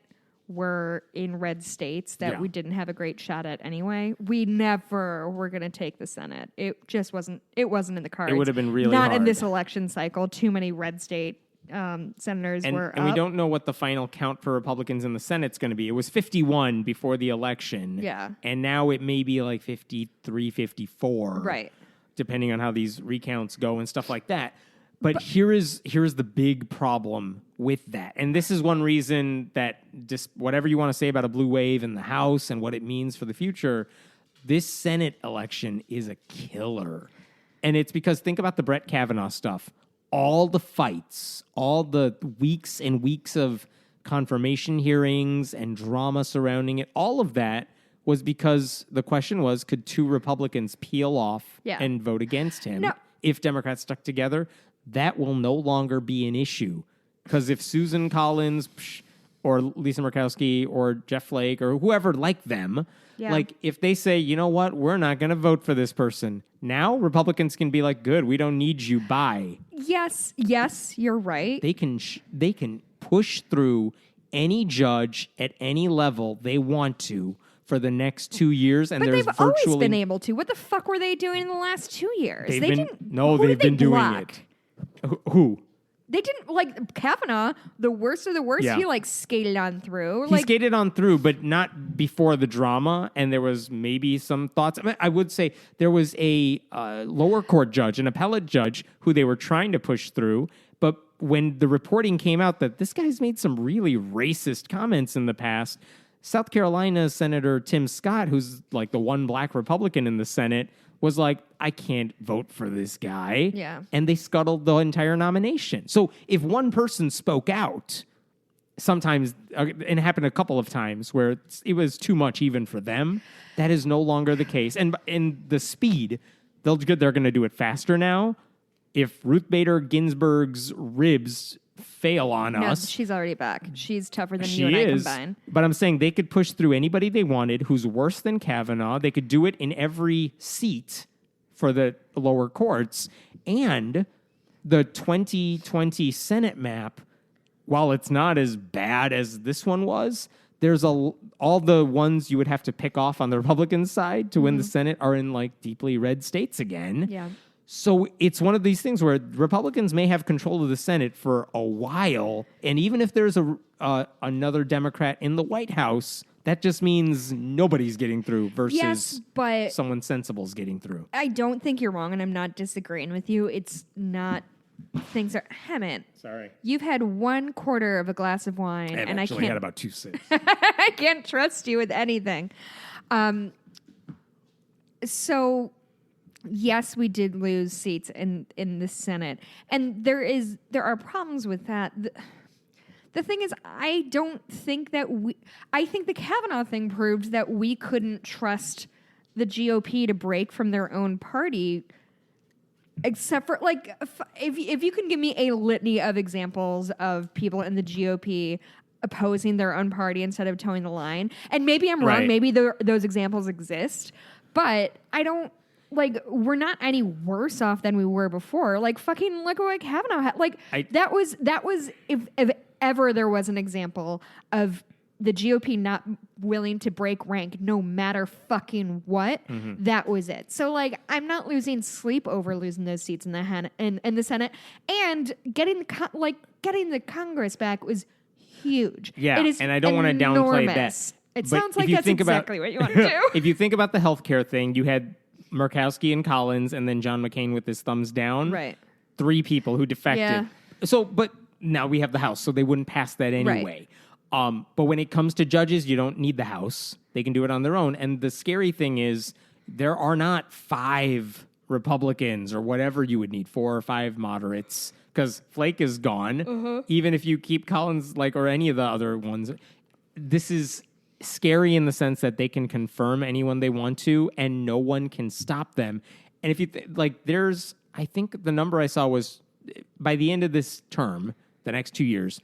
[SPEAKER 7] were in red states that we didn't have a great shot at anyway. We never were going to take the Senate. It just wasn't in the cards.
[SPEAKER 6] It would have been really
[SPEAKER 7] Not in
[SPEAKER 6] hard.
[SPEAKER 7] this election cycle. Too many red state senators were
[SPEAKER 6] And we
[SPEAKER 7] up.
[SPEAKER 6] don't know what the final count for Republicans in the Senate's going to be. It was 51 before the election.
[SPEAKER 7] Yeah.
[SPEAKER 6] And now it may be like 53, 54.
[SPEAKER 7] Right.
[SPEAKER 6] Depending on how these recounts go and stuff like that. But here's the big problem with that. And this is one reason that just whatever you want to say about a blue wave in the House and what it means for the future, this Senate election is a killer. And it's because think about the Brett Kavanaugh stuff. All the fights, all the weeks and weeks of confirmation hearings and drama surrounding it, all of that was because the question was, could two Republicans peel off and vote against him? If Democrats stuck together, that will no longer be an issue. Because if Susan Collins or Lisa Murkowski or Jeff Flake or whoever like them, like if they say, you know what, we're not going to vote for this person. Now Republicans can be like, good, we don't need you, bye.
[SPEAKER 7] Yes, you're right.
[SPEAKER 6] They can push through any judge at any level they want to for the next 2 years, and
[SPEAKER 7] but
[SPEAKER 6] there's
[SPEAKER 7] they've
[SPEAKER 6] virtually
[SPEAKER 7] always been able to. What the fuck were they doing in the last 2 years?
[SPEAKER 6] They've
[SPEAKER 7] did
[SPEAKER 6] been doing
[SPEAKER 7] block?
[SPEAKER 6] it. Who?
[SPEAKER 7] They didn't, like, Kavanaugh, the worst of the worst, he, like, skated on through.
[SPEAKER 6] He skated on through, but not before the drama, and there was maybe some thoughts. I would say there was a lower court judge, an appellate judge, who they were trying to push through, but when the reporting came out that this guy's made some really racist comments in the past, South Carolina Senator Tim Scott, who's, like, the one black Republican in the Senate, was like, I can't vote for this guy.
[SPEAKER 7] Yeah.
[SPEAKER 6] And they scuttled the entire nomination. So if one person spoke out, sometimes, and it happened a couple of times where it was too much even for them, that is no longer the case. And in the speed, they're going to do it faster now. If Ruth Bader Ginsburg's ribs fail on us.
[SPEAKER 7] She's already back. She's tougher than you and I combined.
[SPEAKER 6] But I'm saying they could push through anybody they wanted who's worse than Kavanaugh. They could do it in every seat for the lower courts. And the 2020 Senate map, while it's not as bad as this one was, there's all the ones you would have to pick off on the Republican side to win the Senate are in like deeply red states again.
[SPEAKER 7] Yeah.
[SPEAKER 6] So it's one of these things where Republicans may have control of the Senate for a while, and even if there's another Democrat in the White House, that just means nobody's getting through versus
[SPEAKER 7] but
[SPEAKER 6] someone sensible's getting through.
[SPEAKER 7] I don't think you're wrong, and I'm not disagreeing with you. It's not things are Hemant.
[SPEAKER 6] Sorry,
[SPEAKER 7] you've had 1/4 of a glass of wine, and I can't
[SPEAKER 6] had about 2 sips.
[SPEAKER 7] I can't trust you with anything. So. Yes, we did lose seats in the Senate, and there are problems with that. The thing is, I don't think that I think the Kavanaugh thing proved that we couldn't trust the GOP to break from their own party, except for, like, if you can give me a litany of examples of people in the GOP opposing their own party instead of towing the line, and maybe I'm wrong, maybe those examples exist, but I don't. Like, we're not any worse off than we were before. Like, fucking look at what Kavanaugh had. Like, that was if ever there was an example of the GOP not willing to break rank no matter fucking what, that was it. So, like, I'm not losing sleep over losing those seats in the Senate. And getting the Congress back was huge.
[SPEAKER 6] Yeah,
[SPEAKER 7] it is
[SPEAKER 6] and I don't want to downplay that.
[SPEAKER 7] It sounds like that's exactly what you want to do.
[SPEAKER 6] If you think about the healthcare thing, you had Murkowski and Collins, and then John McCain with his thumbs down.
[SPEAKER 7] Right.
[SPEAKER 6] 3 people who defected.
[SPEAKER 7] Yeah.
[SPEAKER 6] So, but now we have the House, so they wouldn't pass that anyway. Right. But when it comes to judges, you don't need the House. They can do it on their own. And the scary thing is, there are not 5 Republicans or whatever you would need, 4 or 5 moderates, because Flake is gone. Even if you keep Collins, or any of the other ones, this is scary in the sense that they can confirm anyone they want to, and no one can stop them. And if you there's, I think the number I saw was by the end of this term, the next 2 years,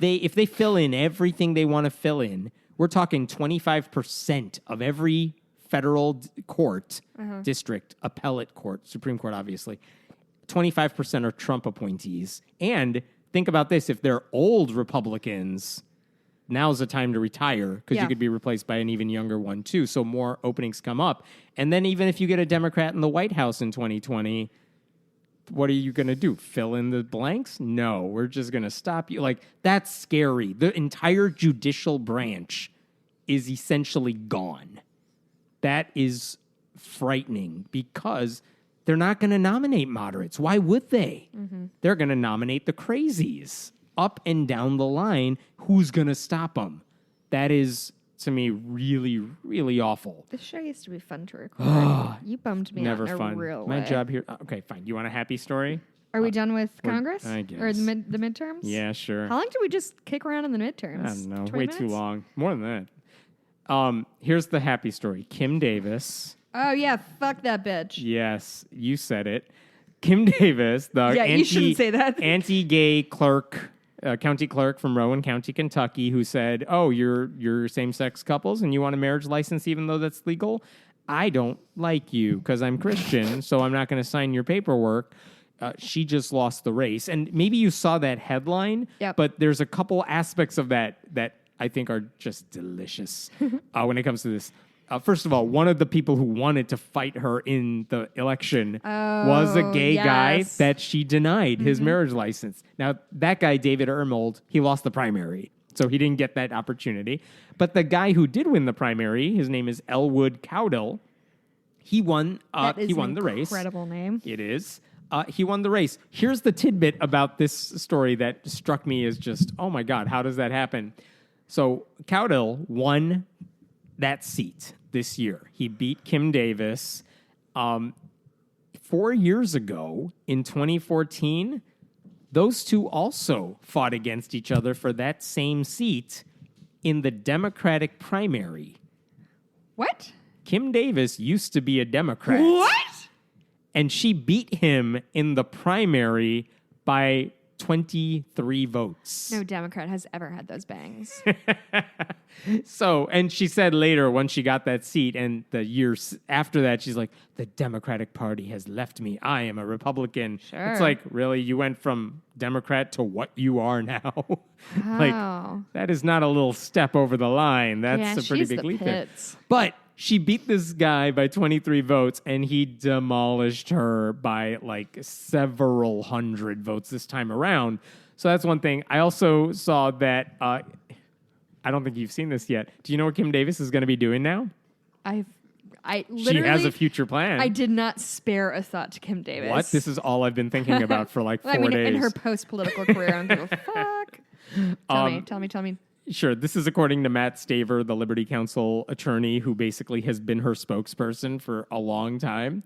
[SPEAKER 6] if they fill in everything they want to fill in, we're talking 25% of every federal court, district, appellate court, Supreme Court, obviously, 25% are Trump appointees. And think about this: if they're old Republicans, now's the time to retire because you could be replaced by an even younger one too. So more openings come up. And then even if you get a Democrat in the White House in 2020, what are you going to do? Fill in the blanks? No, we're just going to stop you. That's scary. The entire judicial branch is essentially gone. That is frightening because they're not going to nominate moderates. Why would they? They're going to nominate the crazies up and down the line. Who's going to stop them? That is, to me, really, really awful.
[SPEAKER 7] This show used to be fun to record. You bummed me
[SPEAKER 6] Never
[SPEAKER 7] out in
[SPEAKER 6] fun.
[SPEAKER 7] a real
[SPEAKER 6] My
[SPEAKER 7] way.
[SPEAKER 6] job here. Okay, fine. You want a happy story?
[SPEAKER 7] Are we done with Congress?
[SPEAKER 6] I guess.
[SPEAKER 7] Or the midterms?
[SPEAKER 6] Yeah, sure.
[SPEAKER 7] How long did we just kick around in the midterms?
[SPEAKER 6] I don't know.
[SPEAKER 7] 20
[SPEAKER 6] Way too
[SPEAKER 7] minutes?
[SPEAKER 6] long. More than that. Here's the happy story. Kim Davis.
[SPEAKER 7] Oh, yeah. Fuck that bitch.
[SPEAKER 6] Yes, you said it. Kim Davis, the
[SPEAKER 7] Yeah, you shouldn't say that.
[SPEAKER 6] anti-gay clerk, county clerk from Rowan County, Kentucky, who said, "Oh, you're same-sex couples and you want a marriage license even though that's legal? I don't like you because I'm Christian, so I'm not going to sign your paperwork." She just lost the race, and maybe you saw that headline.
[SPEAKER 7] Yep.
[SPEAKER 6] But there's a couple aspects of that I think are just delicious when it comes to this. First of all, one of the people who wanted to fight her in the election was a gay guy that she denied his marriage license. Now, that guy, David Ermold, he lost the primary, so he didn't get that opportunity. But the guy who did win the primary, his name is Elwood Cowdell, he won. He won the race.
[SPEAKER 7] Incredible name.
[SPEAKER 6] It is. He won the race. Here's the tidbit about this story that struck me as just, oh my God, how does that happen? So Cowdell won that seat this year. He beat Kim Davis. 4 years ago, in 2014, those two also fought against each other for that same seat in the Democratic primary.
[SPEAKER 7] What?
[SPEAKER 6] Kim Davis used to be a Democrat.
[SPEAKER 7] What?
[SPEAKER 6] And she beat him in the primary by 23 votes.
[SPEAKER 7] No Democrat has ever had those bangs.
[SPEAKER 6] So, and she said later when she got that seat and the years after that, she's like, the Democratic Party has left me. I am a Republican.
[SPEAKER 7] Sure.
[SPEAKER 6] It's like, really? You went from Democrat to what you are now? Like, that is not a little step over the line. That's a pretty big leap there. But she beat this guy by 23 votes, and he demolished her by like several hundred votes this time around. So that's one thing. I also saw that, I don't think you've seen this yet. Do you know what Kim Davis is going to be doing now?
[SPEAKER 7] I literally...
[SPEAKER 6] She has a future plan.
[SPEAKER 7] I did not spare a thought to Kim Davis.
[SPEAKER 6] What? This is all I've been thinking about for like 4 days.
[SPEAKER 7] In her post-political career, I don't give a fuck. Tell me.
[SPEAKER 6] Sure. This is according to Matt Staver, the Liberty Counsel attorney, who basically has been her spokesperson for a long time.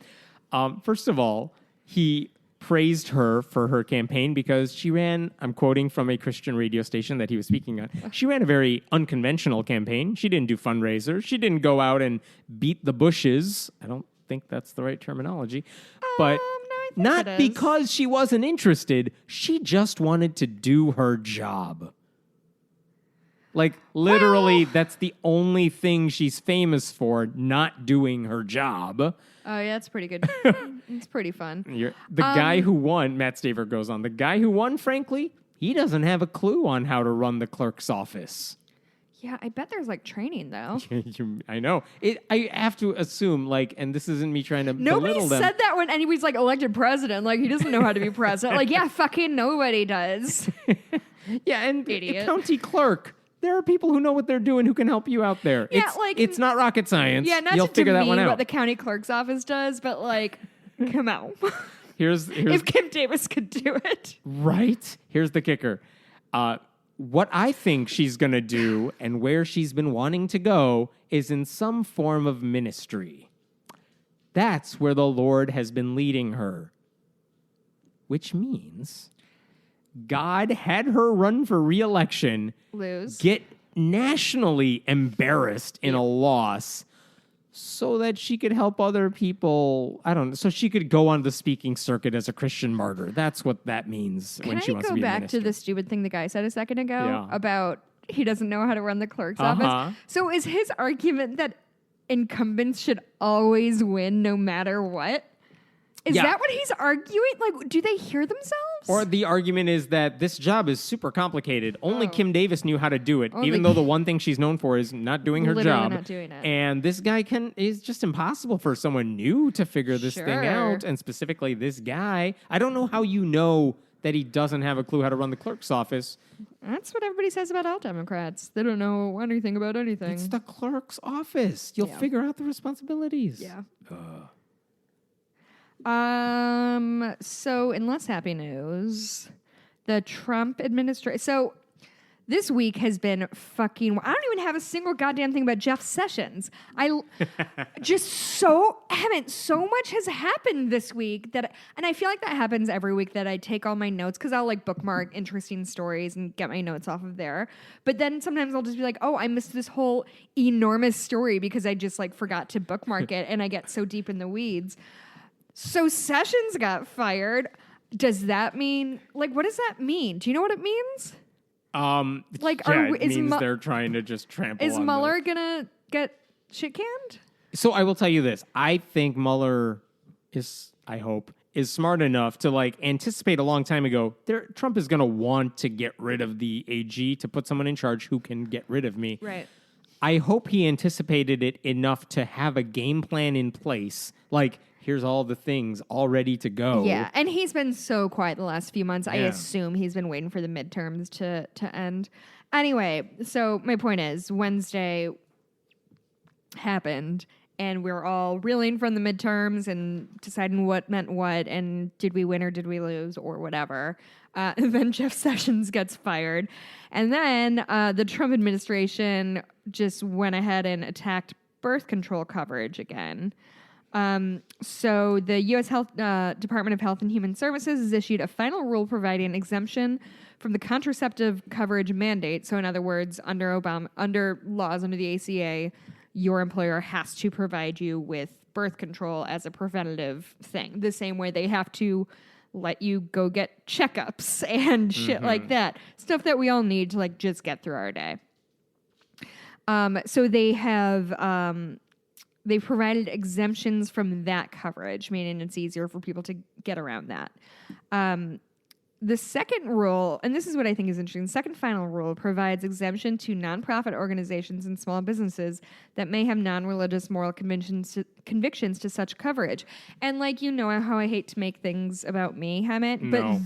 [SPEAKER 6] First of all, he praised her for her campaign because she ran, I'm quoting from a Christian radio station that he was speaking on, she ran a very unconventional campaign. She didn't do fundraisers. She didn't go out and beat the bushes. I don't think that's the right terminology. But not because she wasn't interested. She just wanted to do her job. Like, literally, that's the only thing she's famous for, not doing her job.
[SPEAKER 7] Oh, yeah, it's pretty good. It's pretty fun.
[SPEAKER 6] The guy who won, Matt Staver goes on, the guy who won, frankly, he doesn't have a clue on how to run the clerk's office.
[SPEAKER 7] Yeah, I bet there's, like, training, though.
[SPEAKER 6] I know. I have to assume, like, and this isn't me trying to
[SPEAKER 7] Nobody
[SPEAKER 6] belittle them.
[SPEAKER 7] said that when anybody's, like, elected president. Like, he doesn't know how to be president. Like, yeah, fucking nobody does.
[SPEAKER 6] Yeah, and
[SPEAKER 7] Idiot.
[SPEAKER 6] county clerk. There are people who know what they're doing who can help you out there.
[SPEAKER 7] Yeah, like,
[SPEAKER 6] it's not rocket science.
[SPEAKER 7] Yeah, not
[SPEAKER 6] You'll
[SPEAKER 7] to
[SPEAKER 6] figure that one
[SPEAKER 7] demean
[SPEAKER 6] out.
[SPEAKER 7] what the county clerk's office does, but, like, come on.
[SPEAKER 6] Here's
[SPEAKER 7] If Kim Davis could do it.
[SPEAKER 6] Right? Here's the kicker. What I think she's going to do and where she's been wanting to go is in some form of ministry. That's where the Lord has been leading her. Which means God had her run for re-election,
[SPEAKER 7] Lose.
[SPEAKER 6] get nationally embarrassed in a loss so that she could help other people. I don't know. So she could go on the speaking circuit as a Christian martyr. That's what that means when she wants to be a minister. Can I go back
[SPEAKER 7] to the stupid thing the guy said a second ago about he doesn't know how to run the clerk's office? So is his argument that incumbents should always win no matter what? Is that what he's arguing? Like, do they hear themselves?
[SPEAKER 6] Or the argument is that this job is super complicated. Only Kim Davis knew how to do it, even though the one thing she's known for is not doing her job.
[SPEAKER 7] Not doing it.
[SPEAKER 6] And this guy is just impossible for someone new to figure this thing out. And specifically this guy. I don't know how you know that he doesn't have a clue how to run the clerk's office.
[SPEAKER 7] That's what everybody says about all Democrats. They don't know anything about anything.
[SPEAKER 6] It's the clerk's office. You'll figure out the responsibilities.
[SPEAKER 7] Yeah. So in less happy news, the Trump administration. So this week has been fucking. I don't even have a single goddamn thing about Jeff Sessions. Just so haven't. So much has happened this week and I feel like that happens every week that I take all my notes because I'll like bookmark interesting stories and get my notes off of there. But then sometimes I'll just be like, oh, I missed this whole enormous story because I just like forgot to bookmark it, and I get so deep in the weeds. So Sessions got fired. Does that mean like what does that mean? Do you know what it means?
[SPEAKER 6] It means they're trying to just trample.
[SPEAKER 7] Is Mueller gonna get shit canned?
[SPEAKER 6] So I will tell you this: I think Mueller is smart enough to like anticipate a long time ago. Trump is gonna want to get rid of the AG to put someone in charge who can get rid of me.
[SPEAKER 7] Right.
[SPEAKER 6] I hope he anticipated it enough to have a game plan in place. Like, here's all the things all ready to go.
[SPEAKER 7] Yeah, and he's been so quiet the last few months. I assume he's been waiting for the midterms to end. Anyway, so my point is, Wednesday happened, and we were all reeling from the midterms and deciding what meant what, and did we win or did we lose or whatever. And then Jeff Sessions gets fired. And then the Trump administration just went ahead and attacked birth control coverage again. So the U.S. Department of Health and Human Services has issued a final rule providing exemption from the contraceptive coverage mandate. So in other words, under laws under the ACA, your employer has to provide you with birth control as a preventative thing, the same way they have to let you go get checkups and shit like that. Stuff that we all need to like just get through our day. So they have... They provided exemptions from that coverage, meaning it's easier for people to get around that. The second rule, and this is what I think is interesting, the second final rule provides exemption to nonprofit organizations and small businesses that may have non-religious moral convictions to such coverage. And like, you know how I hate to make things about me, Hemant, but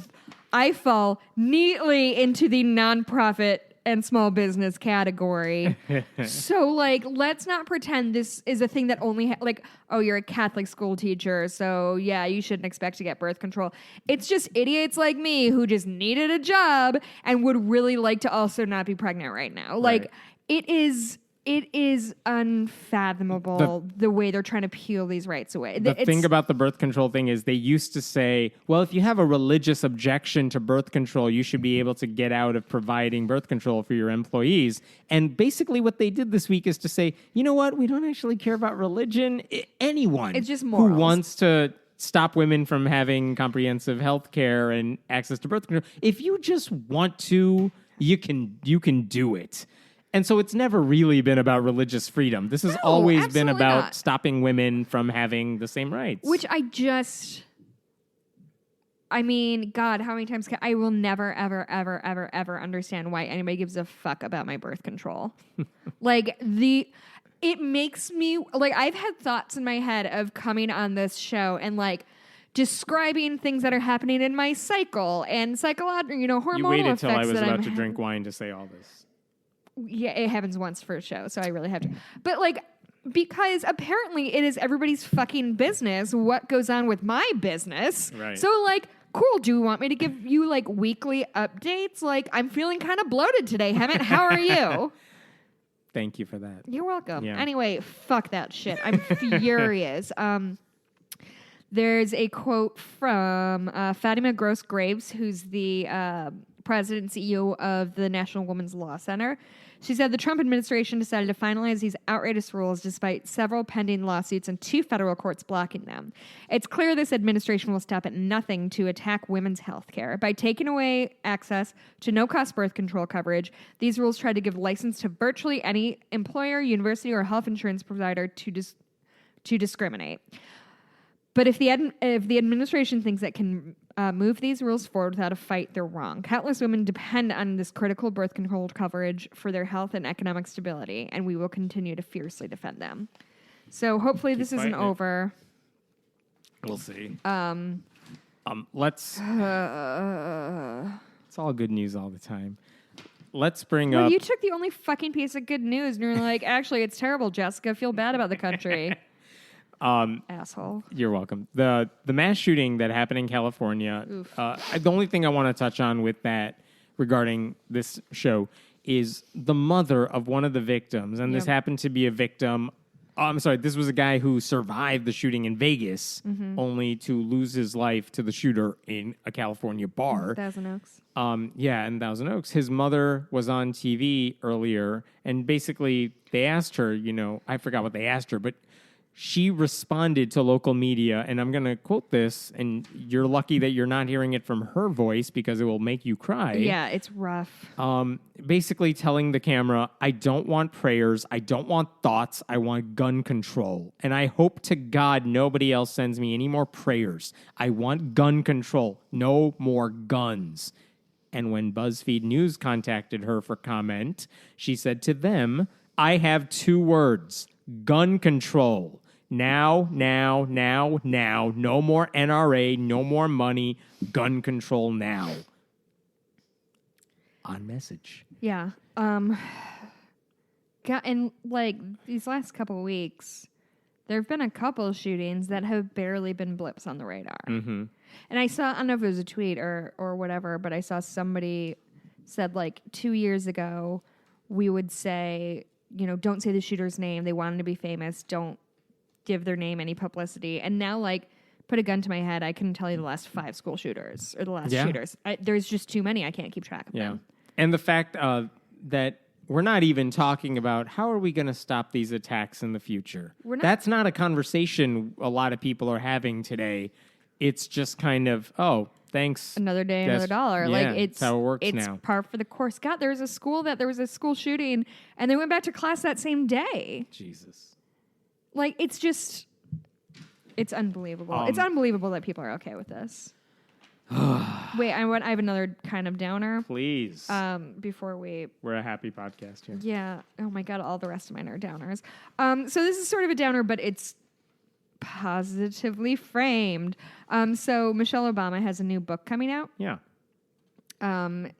[SPEAKER 7] I fall neatly into the nonprofit and small business category. So, like, let's not pretend this is a thing that only, oh, you're a Catholic school teacher, so, yeah, you shouldn't expect to get birth control. It's just idiots like me who just needed a job and would really like to also not be pregnant right now. Like, it is unfathomable the way they're trying to peel these rights away.
[SPEAKER 6] The thing about the birth control thing is they used to say, well, if you have a religious objection to birth control, you should be able to get out of providing birth control for your employees. And basically what they did this week is to say, you know what? We don't actually care about religion. Anyone
[SPEAKER 7] it's just morals.
[SPEAKER 6] Who wants to stop women from having comprehensive health care and access to birth control. If you just want to, you can do it. And so it's never really been about religious freedom. This has always been about stopping women from having the same rights.
[SPEAKER 7] Which I mean, God, how many times I will never, ever, ever, ever, ever understand why anybody gives a fuck about my birth control. It makes me, I've had thoughts in my head of coming on this show and, describing things that are happening in my cycle and hormonal effects.
[SPEAKER 6] You waited till I was about to drink wine to say all this.
[SPEAKER 7] Yeah, it happens once for a show, so I really have to. But, because apparently it is everybody's fucking business what goes on with my business.
[SPEAKER 6] Right.
[SPEAKER 7] So, cool, do you want me to give you, weekly updates? I'm feeling kind of bloated today, Hemant. How are you?
[SPEAKER 6] Thank you for that.
[SPEAKER 7] You're welcome.
[SPEAKER 6] Yeah.
[SPEAKER 7] Anyway, fuck that shit. I'm furious. There's a quote from Fatima Gross-Graves, who's the president and CEO of the National Women's Law Center. She said the Trump administration decided to finalize these outrageous rules despite several pending lawsuits and 2 federal courts blocking them. It's clear this administration will stop at nothing to attack women's health care. By taking away access to no-cost birth control coverage, these rules try to give license to virtually any employer, university, or health insurance provider to discriminate. But if the administration thinks it can move these rules forward without a fight, they're wrong. Countless women depend on this critical birth control coverage for their health and economic stability, and we will continue to fiercely defend them. So hopefully this isn't over.
[SPEAKER 6] We'll see. Let's... it's all good news all the time. Let's bring up...
[SPEAKER 7] You took the only fucking piece of good news, and you're like, actually, it's terrible, Jessica. I feel bad about the country. Asshole.
[SPEAKER 6] You're welcome. The mass shooting that happened in California, the only thing I want to touch on with that regarding this show is the mother of one of the victims. And this happened to be a victim. I'm sorry, this was a guy who survived the shooting in Vegas, only to lose his life to the shooter in a California bar.
[SPEAKER 7] Thousand Oaks.
[SPEAKER 6] In Thousand Oaks. His mother was on TV earlier, and basically they asked her, I forgot what they asked her, but she responded to local media, and I'm going to quote this, and you're lucky that you're not hearing it from her voice because it will make you cry.
[SPEAKER 7] Yeah, it's rough.
[SPEAKER 6] Basically telling the camera, I don't want prayers, I don't want thoughts, I want gun control. And I hope to God nobody else sends me any more prayers. I want gun control, no more guns. And when BuzzFeed News contacted her for comment, she said to them, I have 2 words, gun control. Now. No more NRA, no more money, gun control now. On message.
[SPEAKER 7] Yeah. And like these last couple of weeks, there have been a couple shootings that have barely been blips on the radar. Mm-hmm. And I don't know if it was a tweet or whatever, but I saw somebody said like 2 years ago, we would say, don't say the shooter's name. They want him to be famous. Don't give their name any publicity. And now, like, put a gun to my head, I couldn't tell you the last 5 school shooters or the last shooters. There's just too many. I can't keep track of them.
[SPEAKER 6] And the fact that we're not even talking about how are we going to stop these attacks in the future. That's not a conversation a lot of people are having today. It's just kind of, thanks.
[SPEAKER 7] Another day, another dollar.
[SPEAKER 6] Yeah,
[SPEAKER 7] like it's
[SPEAKER 6] how it works now.
[SPEAKER 7] It's par for the course. God, there was a school shooting, and they went back to class that same day.
[SPEAKER 6] Jesus.
[SPEAKER 7] Like it's unbelievable. It's unbelievable that people are okay with this. Wait, I have another kind of downer.
[SPEAKER 6] Please.
[SPEAKER 7] Before
[SPEAKER 6] we're a happy podcast here.
[SPEAKER 7] Yeah. Oh my God, all the rest of mine are downers. So this is sort of a downer, but it's positively framed. So Michelle Obama has a new book coming out.
[SPEAKER 6] Yeah.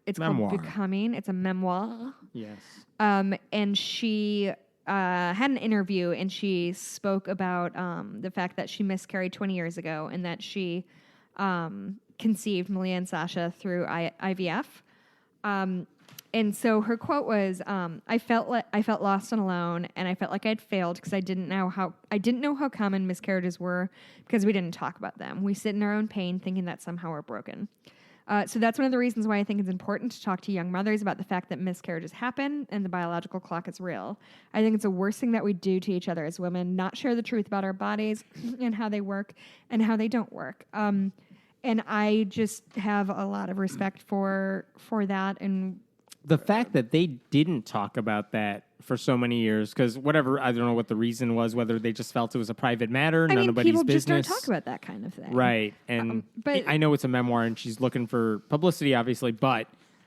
[SPEAKER 7] It's
[SPEAKER 6] memoir.
[SPEAKER 7] called Becoming. It's a memoir.
[SPEAKER 6] Yes.
[SPEAKER 7] And she had an interview, and she spoke about the fact that she miscarried 20 years ago, and that she conceived Malia and Sasha through IVF. And so her quote was, "I felt lost and alone, and I felt like I'd failed because I didn't know how common miscarriages were because we didn't talk about them. We sit in our own pain, thinking that somehow we're broken." So that's one of the reasons why I think it's important to talk to young mothers about the fact that miscarriages happen and the biological clock is real. I think it's the worst thing that we do to each other as women, not share the truth about our bodies and how they work and how they don't work. And I just have a lot of respect for that. And
[SPEAKER 6] the fact that they didn't talk about that for so many years, because whatever, I don't know what the reason was, whether they just felt it was a private matter, nobody's
[SPEAKER 7] people
[SPEAKER 6] business.
[SPEAKER 7] just don't talk about that kind of thing.
[SPEAKER 6] Right. And
[SPEAKER 7] but
[SPEAKER 6] I know it's a memoir and she's looking for publicity, obviously, but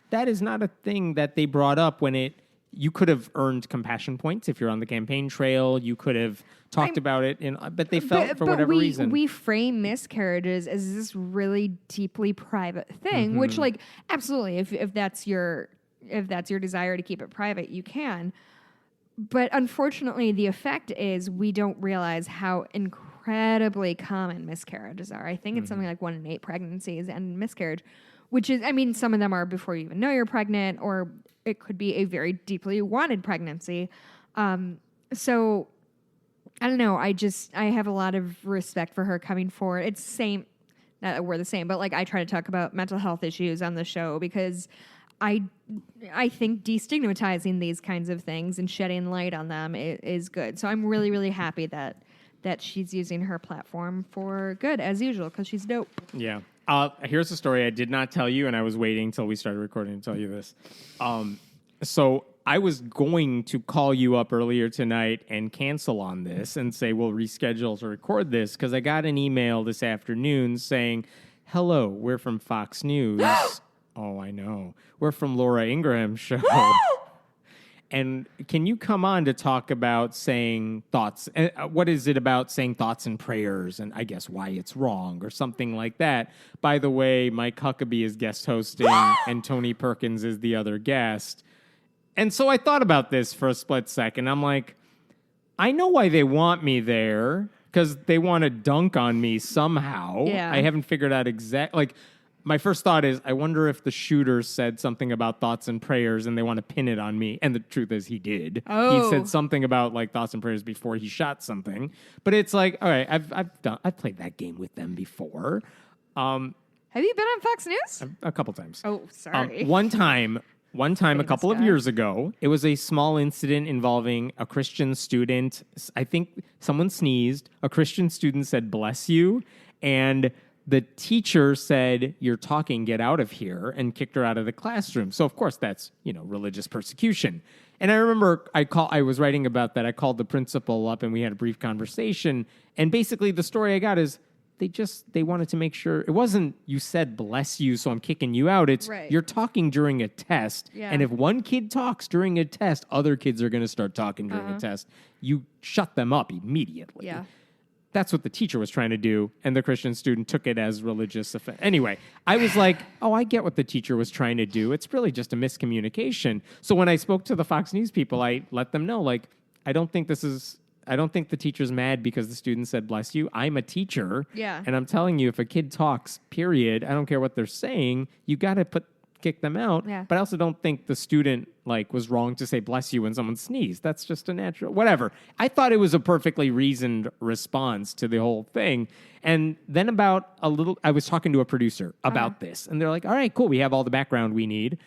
[SPEAKER 6] that is not a thing that they brought up when you could have earned compassion points if you're on the campaign trail. You could have talked about it, but they felt for whatever reason.
[SPEAKER 7] We frame miscarriages as this really deeply private thing, which, like, absolutely, if that's your desire to keep it private, you can. But unfortunately, the effect is we don't realize how incredibly common miscarriages are. I think it's something like 1 in 8 pregnancies and miscarriage, which is, some of them are before you even know you're pregnant, or it could be a very deeply wanted pregnancy. So I don't know. I have a lot of respect for her coming forward. It's the same, not that we're the same, but like I try to talk about mental health issues on the show because I think destigmatizing these kinds of things and shedding light on them is good. So I'm really, really happy that she's using her platform for good, as usual, because she's dope.
[SPEAKER 6] Yeah. Here's a story I did not tell you, and I was waiting till we started recording to tell you this. So I was going to call you up earlier tonight and cancel on this and say we'll reschedule to record this because I got an email this afternoon saying, "Hello, we're from Fox News." Oh, I know. We're from Laura Ingram's show. And can you come on to talk about saying thoughts? What is it about saying thoughts and prayers and I guess why it's wrong or something like that? By the way, Mike Huckabee is guest hosting and Tony Perkins is the other guest. And so I thought about this for a split second. I'm like, I know why they want me there. because they want to dunk on me somehow.
[SPEAKER 7] Yeah.
[SPEAKER 6] I haven't figured out like, my first thought is, I wonder if the shooter said something about thoughts and prayers and they want to pin it on me. And the truth is he did.
[SPEAKER 7] Oh.
[SPEAKER 6] He said something about like thoughts and prayers before he shot something. But it's like, all right, I've played that game with them before.
[SPEAKER 7] Have you been on Fox News?
[SPEAKER 6] A couple times.
[SPEAKER 7] Oh, sorry.
[SPEAKER 6] One time a couple of
[SPEAKER 7] guy.
[SPEAKER 6] years ago, it was a small incident involving a Christian student. I think someone sneezed. A Christian student said, "Bless you." And the teacher said, "You're talking, get out of here," and kicked her out of the classroom. So, of course, that's, religious persecution. And I remember I was writing about that. I called the principal up and we had a brief conversation. And basically the story I got is they wanted to make sure it wasn't you said "bless you," so I'm kicking you out. It's
[SPEAKER 7] right.
[SPEAKER 6] You're talking during a test.
[SPEAKER 7] Yeah.
[SPEAKER 6] And if one kid talks during a test, other kids are going to start talking during a test. You shut them up immediately.
[SPEAKER 7] Yeah.
[SPEAKER 6] That's what the teacher was trying to do, and the Christian student took it as religious offense. Anyway, I was like, oh, I get what the teacher was trying to do. It's really just a miscommunication. So when I spoke to the Fox News people, I let them know, like, I don't think the teacher's mad because the student said "bless you." I'm a teacher.
[SPEAKER 7] Yeah.
[SPEAKER 6] And I'm telling you, if a kid talks, period, I don't care what they're saying, you got to kick them out.
[SPEAKER 7] Yeah.
[SPEAKER 6] But I also don't think the student was wrong to say "bless you" when someone sneezed. That's just a natural whatever. I thought it was a perfectly reasoned response to the whole thing. And then I was talking to a producer about this, and they're like, "All right, cool. We have all the background we need.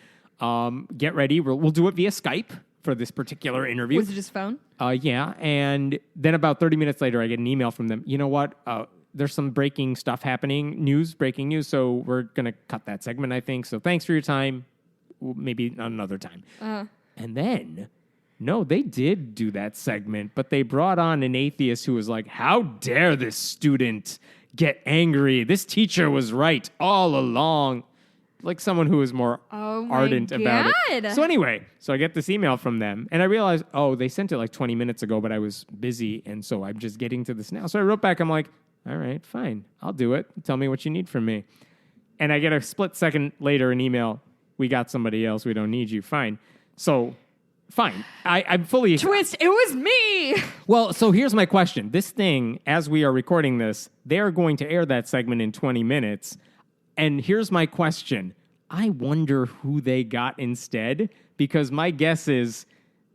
[SPEAKER 6] Get ready. We'll do it via Skype for this particular interview."
[SPEAKER 7] Was it just phone?
[SPEAKER 6] Yeah. And then about 30 minutes later, I get an email from them. You know what? There's some breaking stuff happening, breaking news. So we're going to cut that segment, I think. So thanks for your time. Maybe another time. And then, no, they did do that segment, but they brought on an atheist who was like, "How dare this student get angry? This teacher was right all along." Like someone who was more ardent about it. So anyway, I get this email from them, and I realized, they sent it like 20 minutes ago, but I was busy, and so I'm just getting to this now. So I wrote back, I'm like, all right, fine, I'll do it. Tell me what you need from me. And I get a split second later an email, "We got somebody else, we don't need you." Fine. So, fine. I'm fully...
[SPEAKER 7] Twist, it was me!
[SPEAKER 6] Well, so here's my question. This thing, as we are recording this, they're going to air that segment in 20 minutes. And here's my question. I wonder who they got instead, because my guess is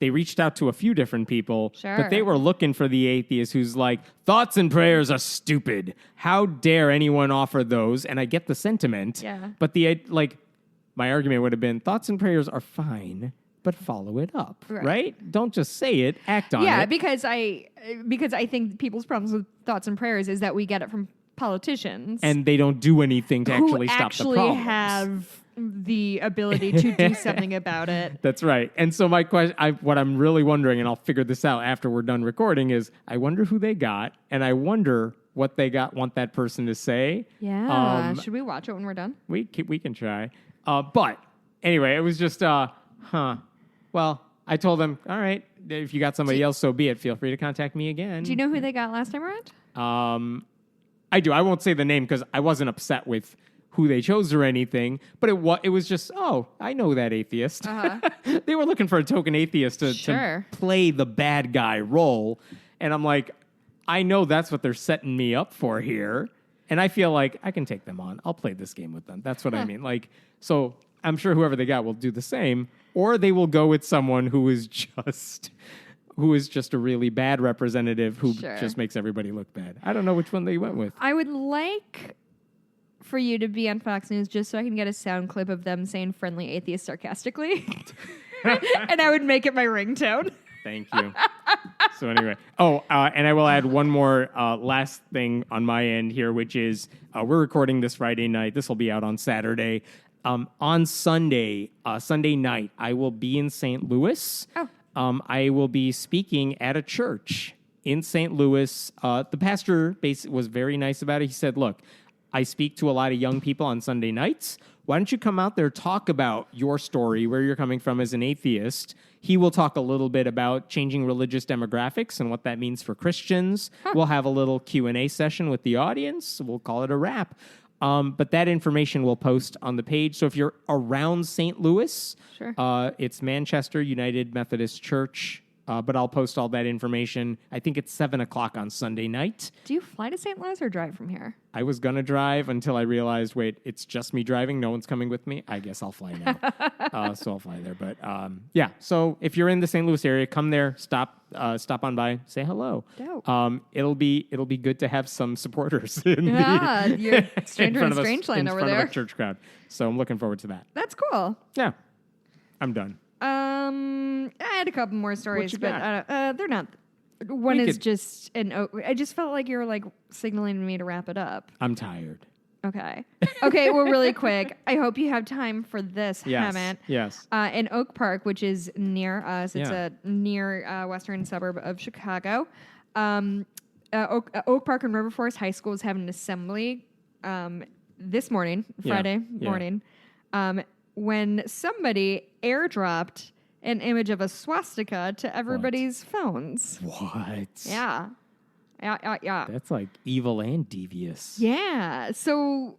[SPEAKER 6] they reached out to a few different people,
[SPEAKER 7] Sure.
[SPEAKER 6] but they were looking for the atheist who's like, "Thoughts and prayers are stupid. How dare anyone offer those?" And I get the sentiment.
[SPEAKER 7] Yeah.
[SPEAKER 6] But my argument would have been, thoughts and prayers are fine, but follow it up, right? Don't just say it, act on it.
[SPEAKER 7] Yeah, because I think people's problems with thoughts and prayers is that we get it from politicians.
[SPEAKER 6] And they don't do anything to actually stop the problem.
[SPEAKER 7] Who actually have the ability to do something about it.
[SPEAKER 6] That's right. And so my question, what I'm really wondering, and I'll figure this out after we're done recording, is I wonder who they got, and I wonder what they want that person to say.
[SPEAKER 7] Yeah. Should we watch it when we're done?
[SPEAKER 6] We can try. But anyway, it was just, Well, I told them, all right, if you got somebody else, so be it. Feel free to contact me again.
[SPEAKER 7] Do you know who they got last time around?
[SPEAKER 6] I do. I won't say the name because I wasn't upset with who they chose or anything, but it was just, I know that atheist. They were looking for a token atheist to play the bad guy role. And I'm like, I know that's what they're setting me up for here. And I feel like I can take them on. I'll play this game with them. That's what I mean. So I'm sure whoever they got will do the same, or they will go with someone who is just a really bad representative who just makes everybody look bad. I don't know which one they went with.
[SPEAKER 7] I would like for you to be on Fox News just so I can get a sound clip of them saying "friendly atheist" sarcastically. And I would make it my ringtone.
[SPEAKER 6] Thank you. So anyway, and I will add one more last thing on my end here, which is we're recording this Friday night. This will be out on Saturday. On Sunday night, I will be in St. Louis. I will be speaking at a church in St. Louis. The pastor was very nice about it. He said, "Look, I speak to a lot of young people on Sunday nights. Why don't you come out there, talk about your story, where you're coming from as an atheist?" He will talk a little bit about changing religious demographics and what that means for Christians. We'll have a little Q&A session with the audience. We'll call it a wrap. But that information we'll post on the page. So if you're around St. Louis, it's Manchester United Methodist Church, But I'll post all that information. I think it's 7 o'clock on Sunday night.
[SPEAKER 7] Do you fly to St. Louis or drive from here?
[SPEAKER 6] I was going to drive until I realized, wait, it's just me driving. No one's coming with me. I guess I'll fly now. So I'll fly there. But yeah, so if you're in the St. Louis area, come there, stop on by, say hello.
[SPEAKER 7] Dope.
[SPEAKER 6] It'll be good to have some supporters in
[SPEAKER 7] you're stranger in
[SPEAKER 6] of
[SPEAKER 7] Strangeland over
[SPEAKER 6] in front
[SPEAKER 7] there.
[SPEAKER 6] of a church crowd. So I'm looking forward to that.
[SPEAKER 7] That's cool.
[SPEAKER 6] Yeah, I'm done.
[SPEAKER 7] I had a couple more stories,
[SPEAKER 6] What you
[SPEAKER 7] but they're not. One
[SPEAKER 6] We
[SPEAKER 7] is
[SPEAKER 6] could-
[SPEAKER 7] just I just felt like you were like signaling to me to wrap it up.
[SPEAKER 6] I'm tired.
[SPEAKER 7] Okay. Okay. Well, really quick. I hope you have time for this,
[SPEAKER 6] Yes.
[SPEAKER 7] Hemant.
[SPEAKER 6] Yes.
[SPEAKER 7] In Oak Park, which is near us, it's
[SPEAKER 6] Yeah.
[SPEAKER 7] a near western suburb of Chicago. Oak Park and River Forest High School is having an assembly this morning, Friday morning, when somebody airdropped an image of a swastika to everybody's phones.
[SPEAKER 6] What?
[SPEAKER 7] Yeah.
[SPEAKER 6] That's like evil and devious.
[SPEAKER 7] Yeah. So,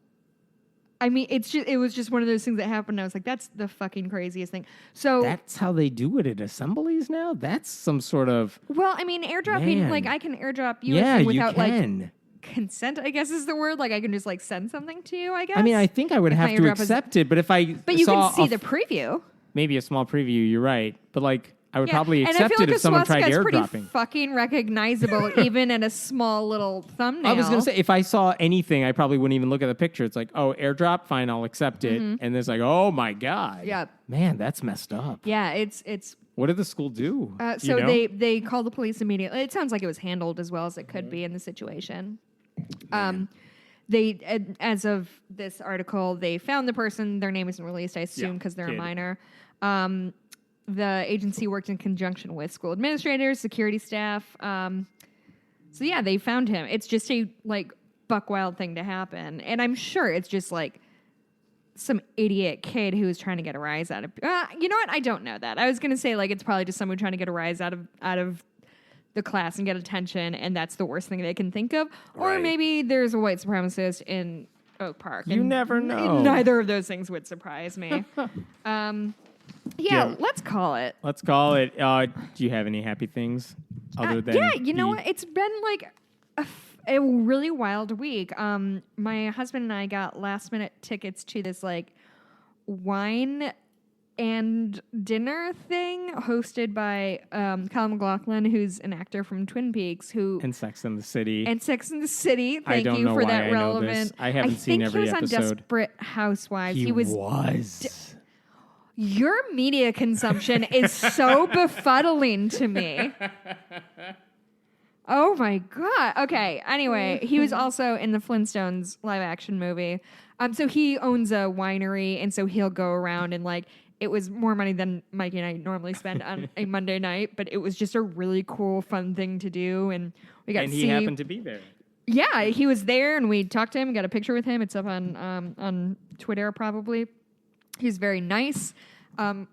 [SPEAKER 7] I mean, it was just one of those things that happened. I was like, that's the fucking craziest thing. So
[SPEAKER 6] That's how they do it at assemblies now? That's some sort of...
[SPEAKER 7] well, I mean, airdropping,
[SPEAKER 6] Man.
[SPEAKER 7] like I can airdrop you
[SPEAKER 6] Yeah,
[SPEAKER 7] a thing
[SPEAKER 6] you
[SPEAKER 7] without like
[SPEAKER 6] can.
[SPEAKER 7] consent, I guess is the word. Like I can just like send something to you, I guess.
[SPEAKER 6] I mean, I think I would
[SPEAKER 7] If
[SPEAKER 6] have
[SPEAKER 7] my
[SPEAKER 6] to
[SPEAKER 7] airdrop is-
[SPEAKER 6] accept it, but if I
[SPEAKER 7] But you
[SPEAKER 6] saw
[SPEAKER 7] can see
[SPEAKER 6] a
[SPEAKER 7] the preview.
[SPEAKER 6] maybe a small preview, you're right. But like, I would
[SPEAKER 7] Yeah,
[SPEAKER 6] probably
[SPEAKER 7] and I
[SPEAKER 6] accept
[SPEAKER 7] feel
[SPEAKER 6] it
[SPEAKER 7] like
[SPEAKER 6] if someone
[SPEAKER 7] a swastika
[SPEAKER 6] tried
[SPEAKER 7] is pretty
[SPEAKER 6] airdropping.
[SPEAKER 7] fucking recognizable, even in a small little thumbnail.
[SPEAKER 6] I was going to say, if I saw anything, I probably wouldn't even look at the picture. It's like, oh, airdrop, fine, I'll accept it. And it's like, oh my God.
[SPEAKER 7] Yeah.
[SPEAKER 6] Man, that's messed up.
[SPEAKER 7] Yeah, it's
[SPEAKER 6] What did the school do?
[SPEAKER 7] so
[SPEAKER 6] You know?
[SPEAKER 7] they called the police immediately. It sounds like it was handled as well as it could be in the situation. They, as of this article, they found the person. Their name isn't released, I assume,
[SPEAKER 6] Yeah,
[SPEAKER 7] because they're
[SPEAKER 6] kid.
[SPEAKER 7] a minor. The agency worked in conjunction with school administrators, security staff. So yeah, they found him. It's just a like buck wild thing to happen, and I'm sure it's just like some idiot kid who was trying to get a rise out of. You know what? I don't know that. I was gonna say like it's probably just someone trying to get a rise out of the class and get attention, and that's the worst thing they can think of. Or
[SPEAKER 6] Right.
[SPEAKER 7] maybe there's a white supremacist in Oak Park.
[SPEAKER 6] You
[SPEAKER 7] and
[SPEAKER 6] never know.
[SPEAKER 7] Neither of those things would surprise me.
[SPEAKER 6] Yeah.
[SPEAKER 7] Let's call it.
[SPEAKER 6] Let's call it. Do you have any happy things other than?
[SPEAKER 7] Yeah, you know
[SPEAKER 6] the-
[SPEAKER 7] what? It's been like a really wild week. My husband and I got last minute tickets to this like wine and dinner thing hosted by Colin McLaughlin, who's an actor from Twin Peaks,
[SPEAKER 6] And Sex and the City.
[SPEAKER 7] and Sex and the City.
[SPEAKER 6] I
[SPEAKER 7] Thank
[SPEAKER 6] don't
[SPEAKER 7] you
[SPEAKER 6] know
[SPEAKER 7] for
[SPEAKER 6] why
[SPEAKER 7] that
[SPEAKER 6] I know
[SPEAKER 7] relevant.
[SPEAKER 6] this. I haven't seen every
[SPEAKER 7] he was
[SPEAKER 6] episode.
[SPEAKER 7] on Desperate Housewives.
[SPEAKER 6] He was.
[SPEAKER 7] Your media consumption is so befuddling to me. Oh my God. Okay. Anyway, he was also in the Flintstones live action movie. So he owns a winery, and so he'll go around and like, it was more money than Mikey and I normally spend on a Monday night, but it was just a really cool, fun thing to do. And we got
[SPEAKER 6] And
[SPEAKER 7] to
[SPEAKER 6] he
[SPEAKER 7] see.
[SPEAKER 6] happened to be there.
[SPEAKER 7] Yeah, he was there, and we talked to him, got a picture with him. It's up on Twitter probably. He's very nice.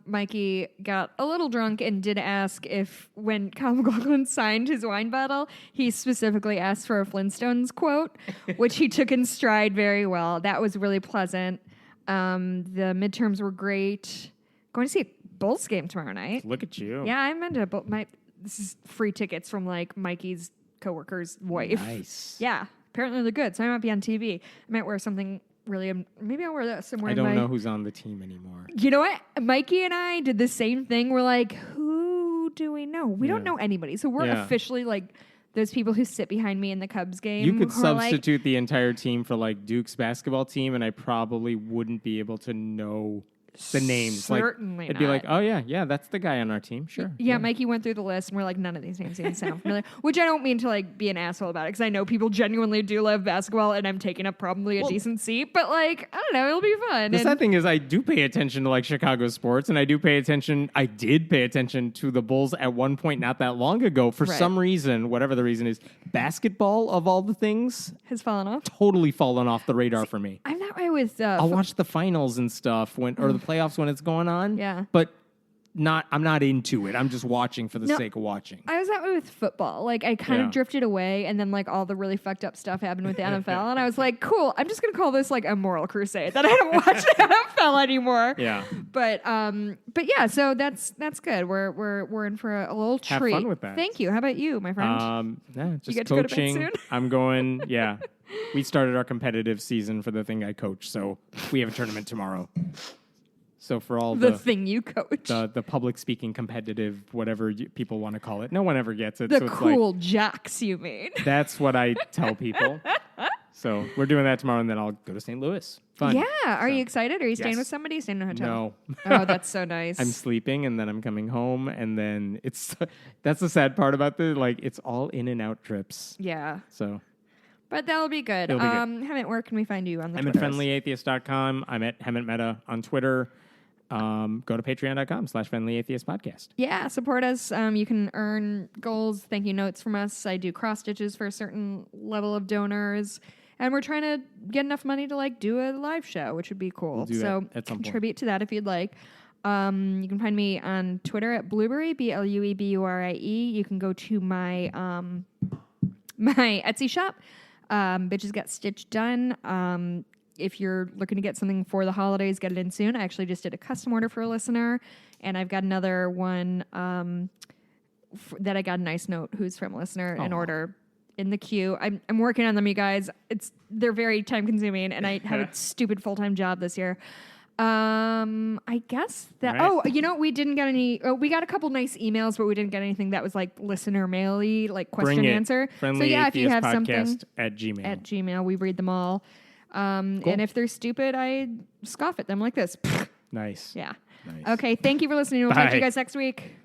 [SPEAKER 7] Mikey got a little drunk and did ask if, when Colin McLaughlin signed his wine bottle, he specifically asked for a Flintstones quote, which he took in stride very well. That was really pleasant. The midterms were great. Going to see a Bulls game tomorrow night.
[SPEAKER 6] Look at you.
[SPEAKER 7] Yeah, I'm into this is free tickets from like Mikey's coworker's wife.
[SPEAKER 6] Nice.
[SPEAKER 7] Yeah, apparently they're good. So I might be on TV. I might wear something really. Maybe I'll wear that somewhere.
[SPEAKER 6] I don't know who's on the team anymore.
[SPEAKER 7] You know what? Mikey and I did the same thing. We're like, who do we know? We don't know anybody. So we're
[SPEAKER 6] Yeah.
[SPEAKER 7] officially like those people who sit behind me in the Cubs game.
[SPEAKER 6] You could
[SPEAKER 7] who are like,
[SPEAKER 6] substitute the entire team for like Duke's basketball team, and I probably wouldn't be able to know the names.
[SPEAKER 7] Certainly
[SPEAKER 6] It'd be
[SPEAKER 7] not.
[SPEAKER 6] like, oh yeah, that's the guy on our team. Sure.
[SPEAKER 7] Yeah, Mikey went through the list, and we're like, none of these names even sound familiar. Which I don't mean to like be an asshole about it, because I know people genuinely do love basketball, and I'm taking up probably a decent seat. But like, I don't know, it'll be fun.
[SPEAKER 6] The
[SPEAKER 7] And-
[SPEAKER 6] sad thing is, I do pay attention to like Chicago sports, and I did pay attention to the Bulls at one point not that long ago. For
[SPEAKER 7] Right.
[SPEAKER 6] some reason, whatever the reason is, basketball of all the things,
[SPEAKER 7] has fallen off.
[SPEAKER 6] totally fallen off the radar for me.
[SPEAKER 7] I'm that way with.
[SPEAKER 6] I'll watch the finals and stuff or the playoffs when it's going on.
[SPEAKER 7] Yeah.
[SPEAKER 6] But I'm not into it. I'm just watching for the sake of watching.
[SPEAKER 7] I was that way with football. Like, I kind of drifted away, and then, like, all the really fucked up stuff happened with the NFL, and I was like, cool, I'm just going to call this, like, a moral crusade, that I don't watch the NFL anymore.
[SPEAKER 6] Yeah.
[SPEAKER 7] But yeah, so that's good. We're in for a little treat.
[SPEAKER 6] Have fun with that.
[SPEAKER 7] Thank you. How about you, my friend?
[SPEAKER 6] Just
[SPEAKER 7] you get to go to bed
[SPEAKER 6] coaching.
[SPEAKER 7] soon?
[SPEAKER 6] I'm going, we started our competitive season for the thing I coach, so we have a tournament tomorrow. So for all
[SPEAKER 7] the thing you coach.
[SPEAKER 6] The public speaking competitive, whatever people want to call it. No one ever gets it.
[SPEAKER 7] The
[SPEAKER 6] so it's
[SPEAKER 7] cool
[SPEAKER 6] like,
[SPEAKER 7] jacks, you mean?
[SPEAKER 6] That's what I tell people. So we're doing that tomorrow, and then I'll go to St. Louis. Fun.
[SPEAKER 7] Yeah. Are you excited? Are you staying with somebody? Staying in a hotel?
[SPEAKER 6] No.
[SPEAKER 7] Oh, that's so nice.
[SPEAKER 6] I'm sleeping, and then I'm coming home, and then that's the sad part about it's all in and out trips.
[SPEAKER 7] Yeah.
[SPEAKER 6] So.
[SPEAKER 7] But that'll be good.
[SPEAKER 6] It'll be good.
[SPEAKER 7] Hemant, where can we find you on the
[SPEAKER 6] I'm at friendlyatheist.com. I'm at Hemant Meta on Twitter. Go to patreon.com/friendlyatheistpodcast.
[SPEAKER 7] Yeah, support us. You can earn goals, thank you notes from us. I do cross stitches for a certain level of donors. And we're trying to get enough money to do a live show, which would be cool.
[SPEAKER 6] We'll do
[SPEAKER 7] so
[SPEAKER 6] that at some point.
[SPEAKER 7] Contribute to that if you'd like. You can find me on Twitter at Blueberry, BLUEBURIE. You can go to my my Etsy shop, Bitches Get Stitched Done. If you're looking to get something for the holidays, get it in soon. I actually just did a custom order for a listener, and I've got another one that I got a nice note who's from a listener in order in the queue. I'm working on them, you guys. They're very time consuming, and I have a stupid full-time job this year. I guess that. Right. Oh, we didn't get any. We got a couple nice emails, but we didn't get anything that was listener maily, question answer.
[SPEAKER 6] Friendly
[SPEAKER 7] so yeah, if you have something
[SPEAKER 6] at Gmail,
[SPEAKER 7] we read them all. Cool. And if they're stupid, I scoff at them like this.
[SPEAKER 6] Nice.
[SPEAKER 7] Yeah.
[SPEAKER 6] Nice.
[SPEAKER 7] Okay. Thank you for listening. We'll talk to you guys next week.